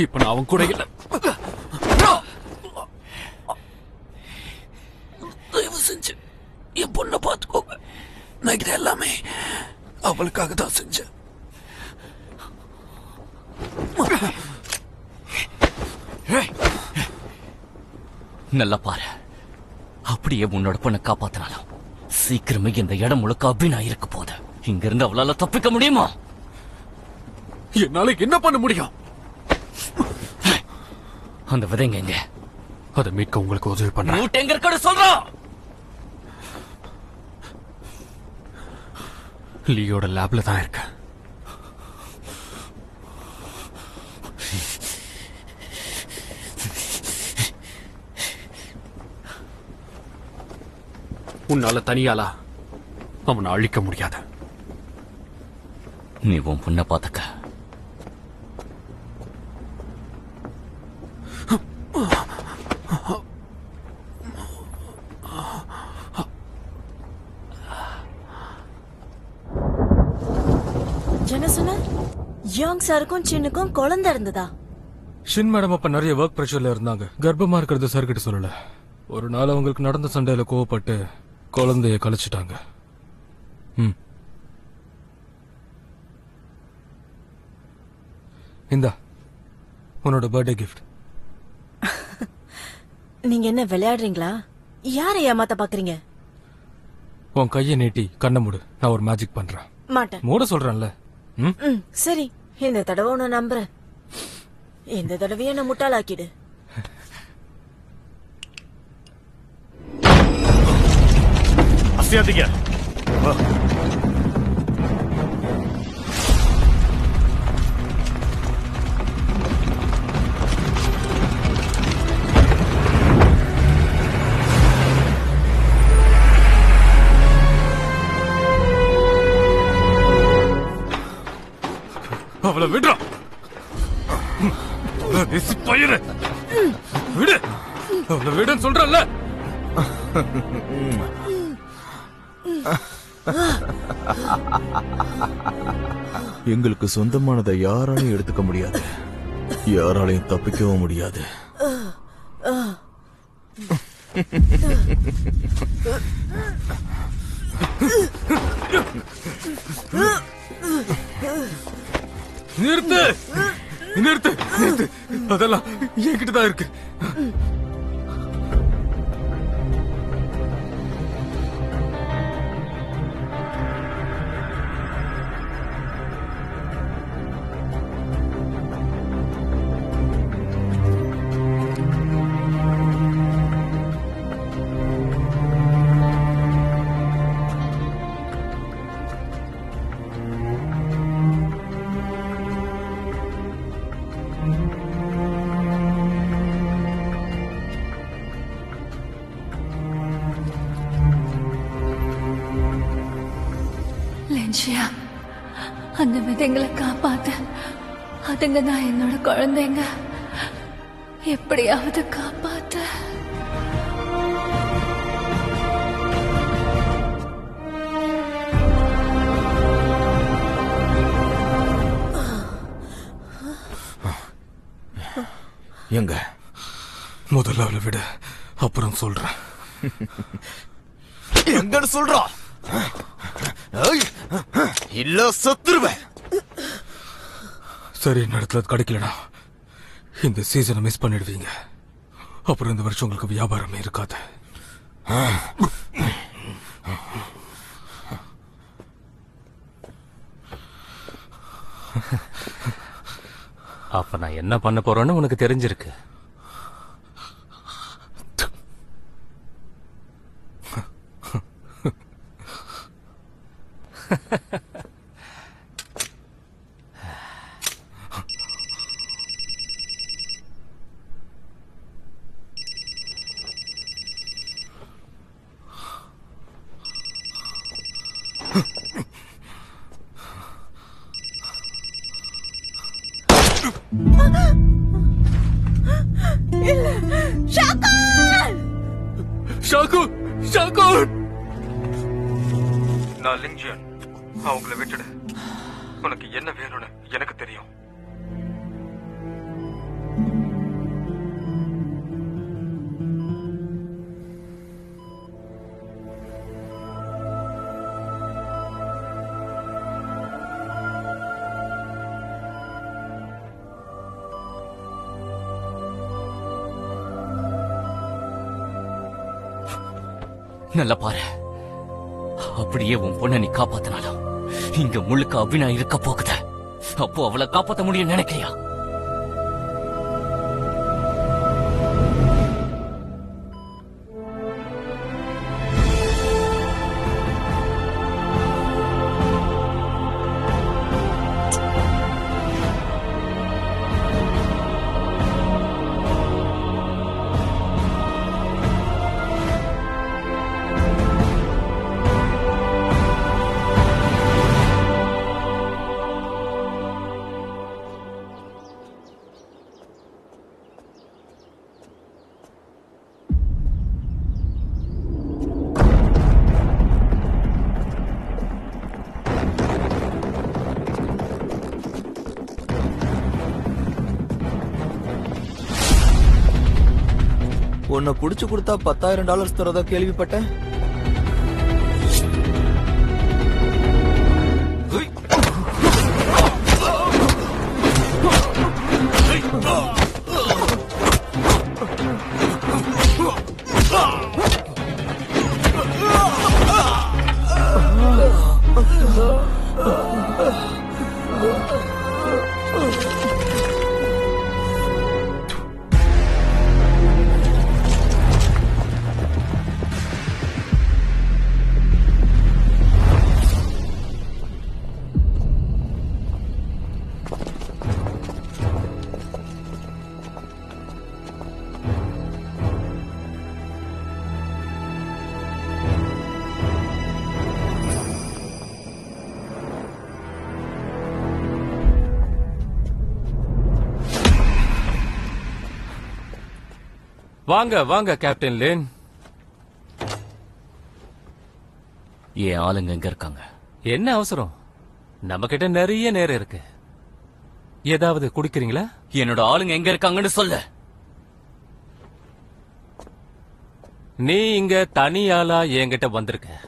Speaker 5: இப்ப நான் அவன் கூட இல்ல.
Speaker 4: தயவு செஞ்சு என் பொண்ணை பார்த்துக்கோங்க. நான் இது எல்லாமே அவளுக்காக தான் செஞ்சேன். நல்லா பாரு, அப்படியே உன்னோட பொண்ணை காப்பாத்தினாலும் சீக்கிரமே இந்த இடம் முழுக்க அபினா இருக்க போகுது. இங்க இருந்து அவளால தப்பிக்க முடியுமா?
Speaker 5: என்னால என்ன பண்ண முடியும்?
Speaker 4: அந்த விதைங்க எங்க?
Speaker 5: அதை மீட்க உங்களுக்கு உதவி பண்ண
Speaker 4: மூட்டை எங்க இருக்க சொல்றோம்.
Speaker 5: லியோட லேப்ல தான் இருக்கு. உன்னால தனியாலா அவனை அழிக்க முடியாது.
Speaker 4: நீ உன் பொண்ணை பாத்துக்க.
Speaker 13: என்ன சொன்ன? யோங் சாருக்கும் சின்னுக்கும் குழந்தை இருந்ததா?
Speaker 14: ஷின் மேடம் அப்ப நிறைய ஒர்க் பிரஷர்ல இருந்தாங்க. கர்ப்பமா இருக்கிறது சார் கிட்ட சொல்லல. ஒரு நாள் அவங்களுக்கு நடந்த சண்டையில கோவப்பட்டு குழந்தைய கழிச்சிட்டாங்க. இந்தா உன்னோட பர்த்டே கிஃப்ட்.
Speaker 13: நீங்க என்ன விளையாடுறீங்களா? யாரை ஏமாத்த பாக்குறீங்க?
Speaker 14: உன் கையை நீட்டி கண்ணை மூடு, நான் ஒரு மேஜிக் பண்றேன்.
Speaker 13: மாட்டேன்.
Speaker 14: மூட சொல்றேன்ல.
Speaker 13: சரி, இந்த தடவை உன்னை நம்புறேன். இந்த தடவையே என்ன முட்டாளாக்கிடு.
Speaker 7: அசியாதீங்க.
Speaker 5: அவளை விடுறா. பயிரு விடு. அவளை விடுன்னு சொல்றல்ல.
Speaker 12: எங்களுக்கு சொந்தமானதை யாராலையும் எடுத்துக்க முடியாது, யாராலையும் தப்பிக்கவும் முடியாது.
Speaker 5: நிறுத்து நிறுத்து நிறுத்து. அதெல்லாம் என்கிட்ட தான் இருக்கு.
Speaker 9: லென்ஷியா, அந்த விதைங்களை காப்பாத்து. அதுங்க தான் என்னோட குழந்தைங்க. எப்படியாவது காப்பாத்து.
Speaker 12: எங்க?
Speaker 14: முதல்ல அவளை விட, அப்புறம் சொல்றேன்.
Speaker 12: எங்கன்னு சொல்றா? இல்ல சத்துருவேன்.
Speaker 14: சரி, இடத்துல கிடைக்கலனா இந்த சீசனை மிஸ் பண்ணிடுவீங்க. அப்புறம் இந்த வருஷம் உங்களுக்கு வியாபாரமே இருக்காது.
Speaker 10: அப்ப நான் என்ன பண்ண போறேன்னு உனக்கு தெரிஞ்சிருக்கு.
Speaker 5: ஷாகு, ஷாகு. நான் லிங்ஜியன். அவங்கள விட்டுடு. உனக்கு என்ன வேணும்னு எனக்கு தெரியும்.
Speaker 4: நல்லா பாரு. அப்படியே உன் பொண்ணை நீ காப்பாத்தினாலும் இங்க முழுக்க அபிநா இருக்க போகுத. அப்போ அவளை காப்பாத்த முடியும் நினைக்கிறியா?
Speaker 12: உன்னை புடிச்சு கொடுத்தா $10,000 தரதா கேள்விப்பட்டேன்.
Speaker 10: வாங்க வாங்க கேப்டன் லின்.
Speaker 4: என் ஆளுங்க எங்க இருக்காங்க?
Speaker 10: என்ன அவசரம்? நம்ம கிட்ட நிறைய நேரம் இருக்கு. ஏதாவது குடிக்கிறீங்களா?
Speaker 4: என்னோட ஆளுங்க எங்க இருக்காங்கன்னு சொல்லு.
Speaker 10: நீ இங்க தனியாளா என்கிட்ட வந்திருக்க.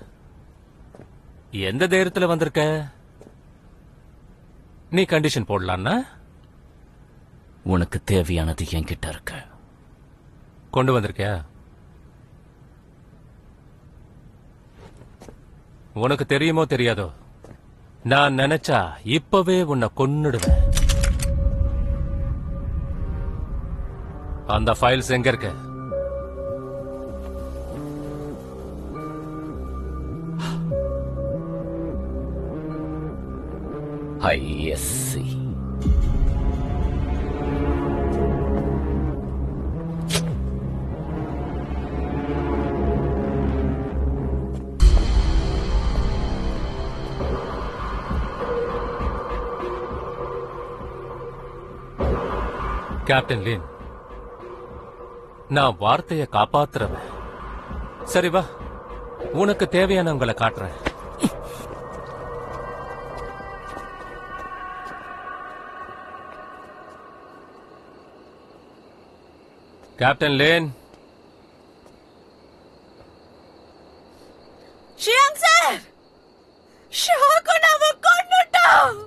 Speaker 10: எந்த தைரியத்துல வந்திருக்க? நீ கண்டிஷன் போடலான்னா?
Speaker 4: உனக்கு தேவையானது என்கிட்ட இருக்கு.
Speaker 10: கொண்டு வந்திருக்கியா? உனக்கு தெரியுமோ தெரியாதோ, நான் நினைச்சா இப்பவே உன்னை கொன்னுடுவேன். அந்த ஃபைல்ஸ் எங்க இருக்கு?
Speaker 4: ISC.
Speaker 10: கேப்டன் லின், நான் வார்த்தையை காப்பாத்துறவன். சரி வா, உனக்கு தேவையானவங்களை காட்டுறேன். கேப்டன் லின்.
Speaker 13: ஷியாங் சார், ஷாகுன் அவன் கொன்னுட்டான்.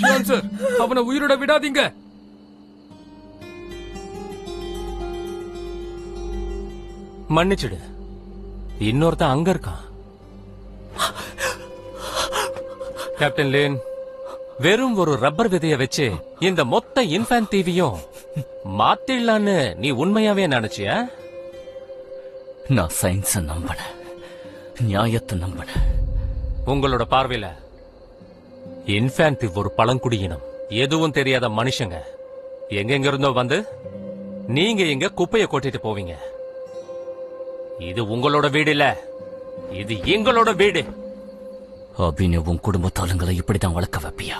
Speaker 14: ஷியாங் சார், அவனை உயிரோட விடாதீங்க.
Speaker 10: மன்னிச்சிடு, இன்னொருத்தன் அங்க இருக்கான். கேப்டன் லின், வெறும் ஒரு ரப்பர் விதைய வச்சு இந்த மொத்த இன்ஃபேன் டிவியும் மாத்திடலான்னு நீ உண்மையாவே நினைச்சியா?
Speaker 4: நான் சயின்ஸ நம்பன, நியாயத்தை நம்பன.
Speaker 10: உங்களோட பார்வையில இன்ஃபேன்டிவ் ஒரு பழங்குடியினம், எதுவும் தெரியாத மனுஷங்க. எங்கெங்க இருந்தோ வந்து நீங்க இங்க குப்பைய கொட்டிட்டு போவீங்க. இது உங்களோட வீடு இல்ல, இது எங்களோட வீடு.
Speaker 4: அபினவ் உன் குடும்பத்தாளுங்களை இப்படிதான் வளர்க்க வைப்பியா?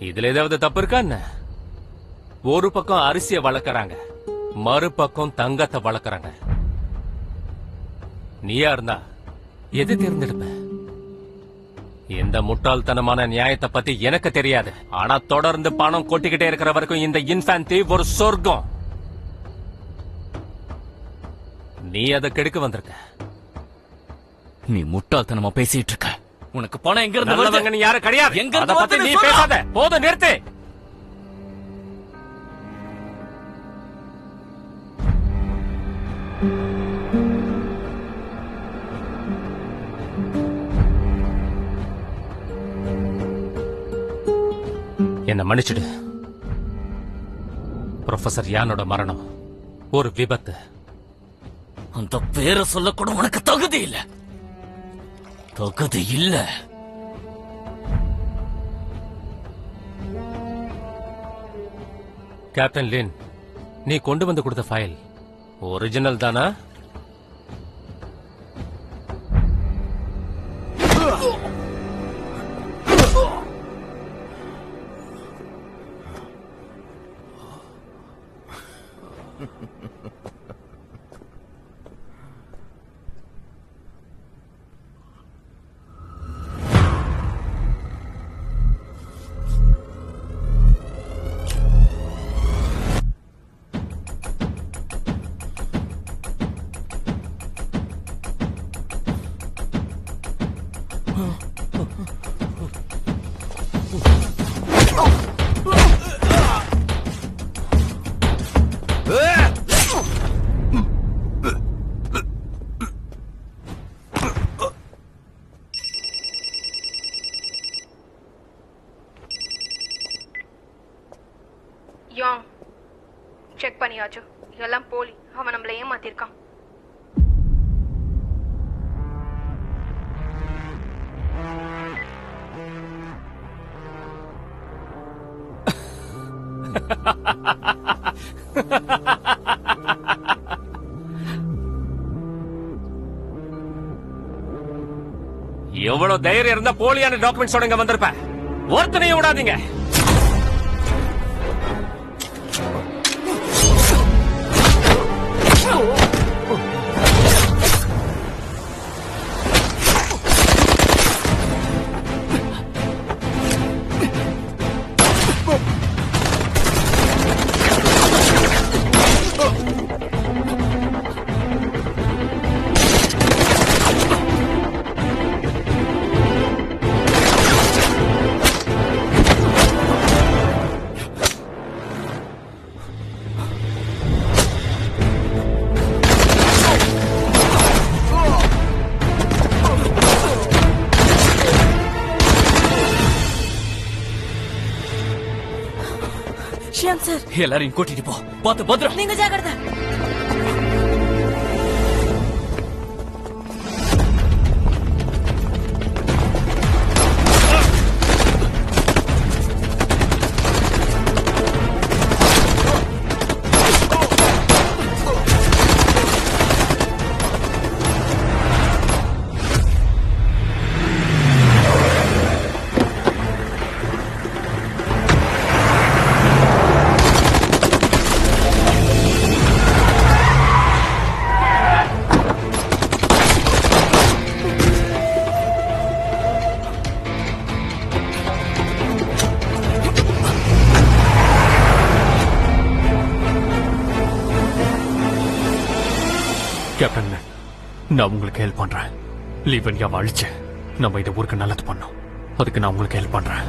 Speaker 10: இதுல ஏதாவது தப்பு இருக்கா என்ன? ஒரு பக்கம் அரிசிய வளர்க்கறாங்க, மறுபக்கம் தங்கத்தை வளர்க்கறாங்க. நீயா இருந்தா எது தேர்ந்தெடுப்ப? இந்த முட்டாள்தனமான நியாயத்தை பத்தி எனக்கு தெரியாது. ஆனா தொடர்ந்து பணம் கொட்டிக்கிட்டே இருக்கிற வரைக்கும் இந்த இன்ஃபேன் தீவ் ஒரு சொர்க்கம். நீ அதை கெடுக்க வந்திருக்க.
Speaker 4: நீ முட்டாள்தனமா பேசிட்டு இருக்க. உனக்கு பணம் எங்க இருந்து
Speaker 10: நல்லவங்க
Speaker 4: வருது?
Speaker 10: நீ யாரும் கிடையாது.
Speaker 4: எங்க
Speaker 10: அதை
Speaker 4: இருந்து
Speaker 10: பத்தி
Speaker 4: வருதுன்னு
Speaker 10: நீ
Speaker 4: சொல்லு.
Speaker 10: பேசாத. போதும், நிறுத்து. என்ன மன்னிச்சிடு. ப்ரொஃபசர் யானோட மரணம் ஒரு விபத்து.
Speaker 4: அந்த பேரை சொல்ல கூட உனக்கு தகுதி இல்ல. தகுதி இல்ல.
Speaker 10: கேப்டன் லின், நீ கொண்டு வந்து கொடுத்த ஃபைல் ஒரிஜினல் தானா?
Speaker 8: செக் பண்ணியாச்சு, எல்லாம் போலி. அவன் நம்மள ஏமாத்திருக்கான்.
Speaker 10: எவ்வளவு தைரியம் இருந்தா போலியான டாக்குமெண்ட்ஸோட இங்க வந்திருப்ப. ஒருத்தனையும் விடாதீங்க.
Speaker 13: ஷியாம் சார்,
Speaker 4: எல்லாரையும் கூட்டிட்டு போ. பார்த்து பத்திரம்.
Speaker 13: நீங்க ஜாக்கிரதை.
Speaker 5: கேப்டன், நான் உங்களுக்கு ஹெல்ப் பண்றேன். லீவன்யாவை அழிச்சு நம்ம இந்த ஊருக்கு நல்லது பண்ணோம். அதுக்கு நான் உங்களுக்கு ஹெல்ப் பண்றேன்.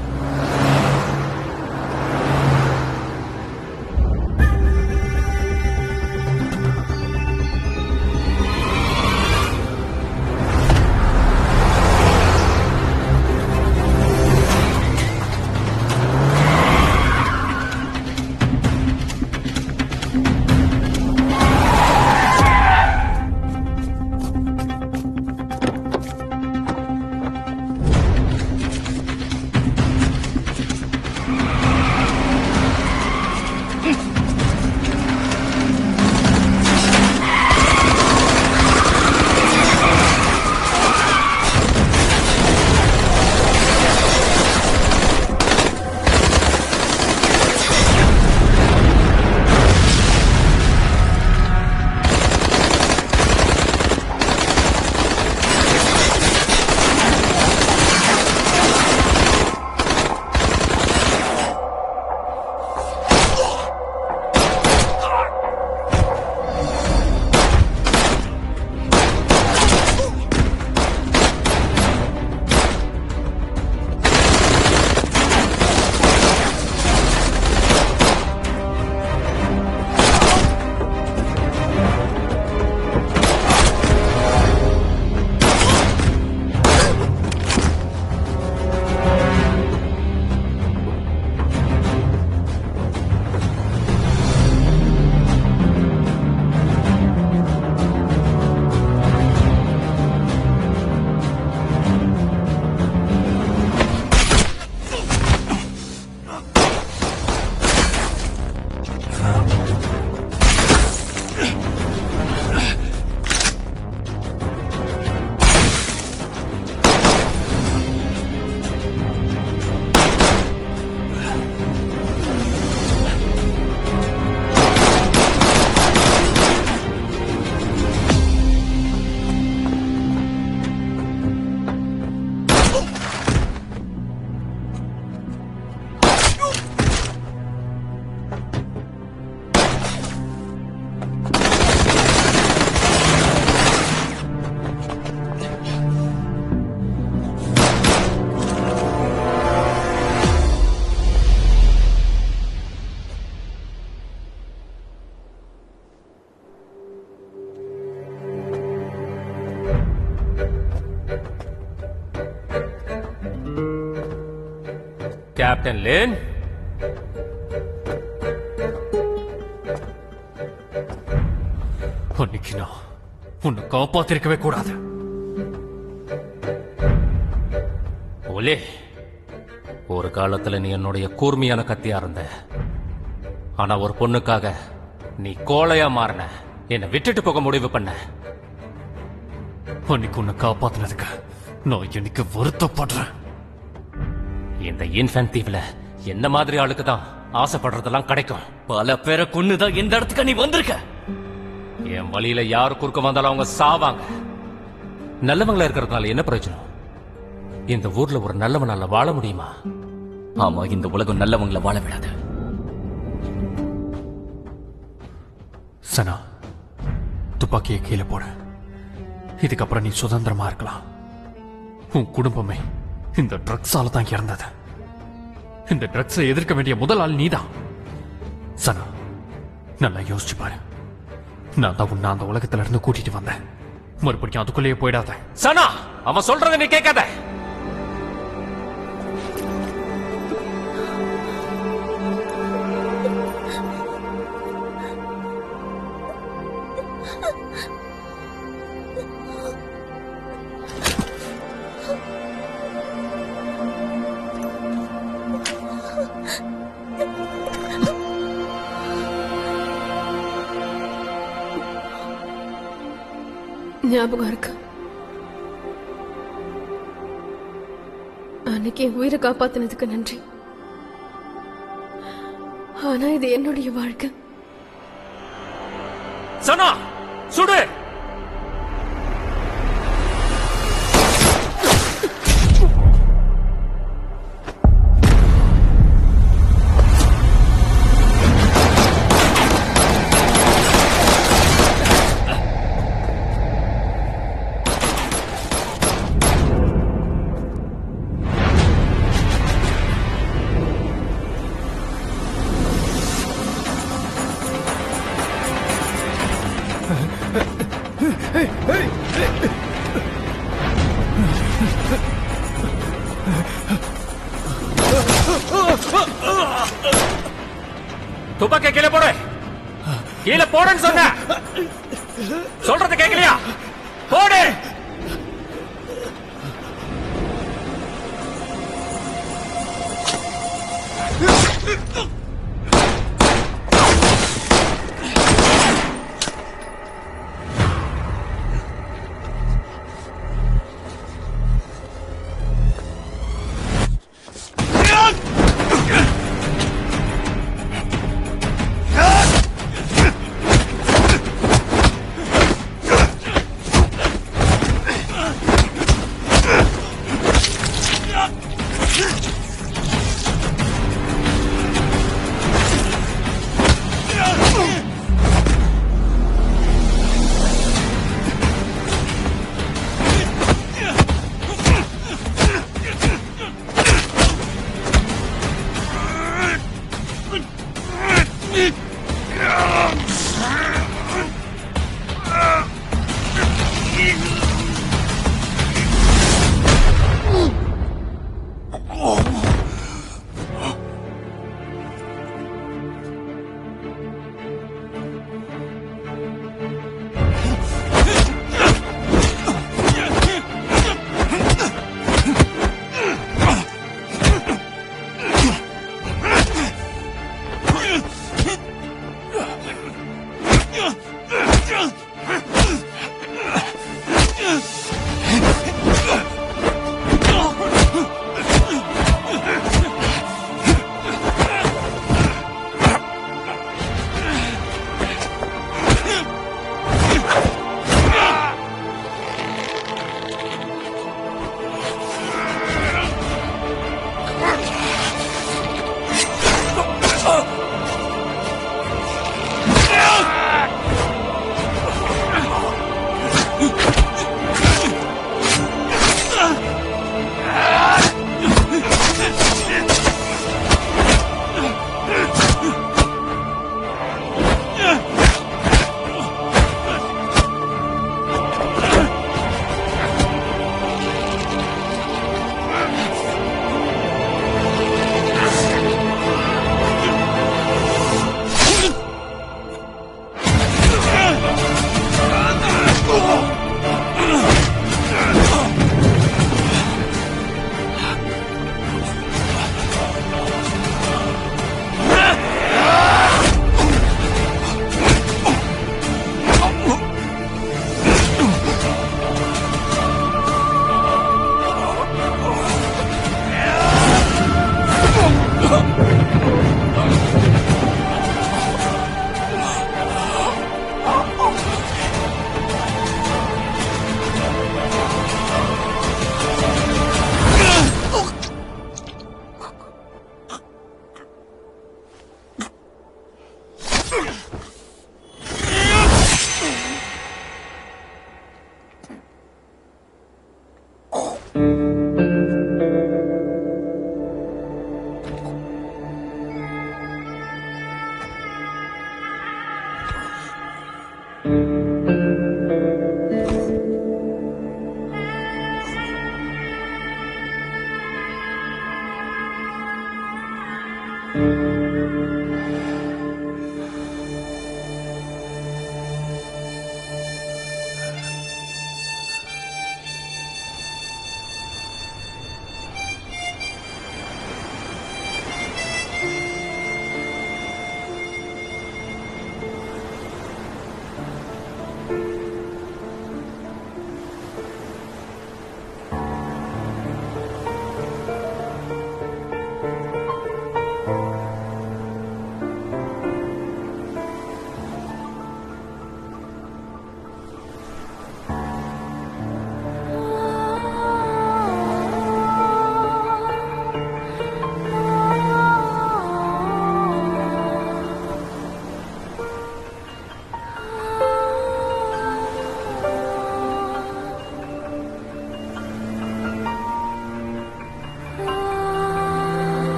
Speaker 10: Captain Lin? அன்னைக்கு நான் உன்னை காப்பாத்திருக்கவே கூடாது. ஒலே, ஒரு காலத்துல நீ என்னுடைய கூர்மையான கத்தியா இருந்த. ஆனா ஒரு பொண்ணுக்காக நீ கோழையா மாறின. என்னை விட்டுட்டு போக முடிவு பண்ண. அன்னைக்கு உன்னை காப்பாத்தினதுக்கு நான் இன்னைக்கு வருத்தப்படுறேன். இந்த இன்ஃபேன்ட் தீவுல என்ன மாதிரி ஆளுக்கு தான் ஆசைப்படுறதெல்லாம் கிடைக்கும்.
Speaker 4: பல பேரை கொன்னுதான் இந்த இடத்துக்கு நீ வந்திருக்க.
Speaker 10: என் வழியில யாரு குறுக்க வந்தாலும் அவங்க சாவாங்க. நல்லவங்களா இருக்கிறதுனால என்ன பிரயோஜனம்? இந்த ஊர்ல ஒரு நல்லவனால வாழ முடியுமா?
Speaker 4: ஆமா, இந்த உலகம் நல்லவங்களை வாழ விடாது.
Speaker 5: சனா, துப்பாக்கியை கீழே போட. இதுக்கப்புறம் நீ சுதந்திரமா இருக்கலாம். உன் குடும்பமே இந்த ட்ரக்ஸால தான் இறந்தது. இந்த ட்ரக்ஸை எதிர்க்க வேண்டிய முதல் ஆள் நீதான். சனா, நல்லா யோசிச்சு பாரு. நான் தான் உன்னை அந்த உலகத்துல இருந்து கூட்டிட்டு வந்தேன். மறுபடியும் அதுக்குள்ளேயே போயிடாத.
Speaker 10: சனா, அவன் சொல்றத நீ கேட்காத.
Speaker 8: ஞாபகம் இருக்கு. அன்னைக்கு என் உயிரை காப்பாத்தினதுக்கு நன்றி. ஆனா இது என்னுடைய வாழ்க்கை.
Speaker 10: சனா, சுடு. துப்பாக்கிய கீழே போடு. கீழே போடுன்னு சொன்ன. சொல்றது கேட்கலையா? போடு.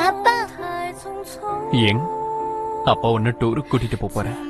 Speaker 15: அப்பா
Speaker 4: ஏன் அப்பா உன்னை டூருக்கு கூட்டிட்டு போறேன்.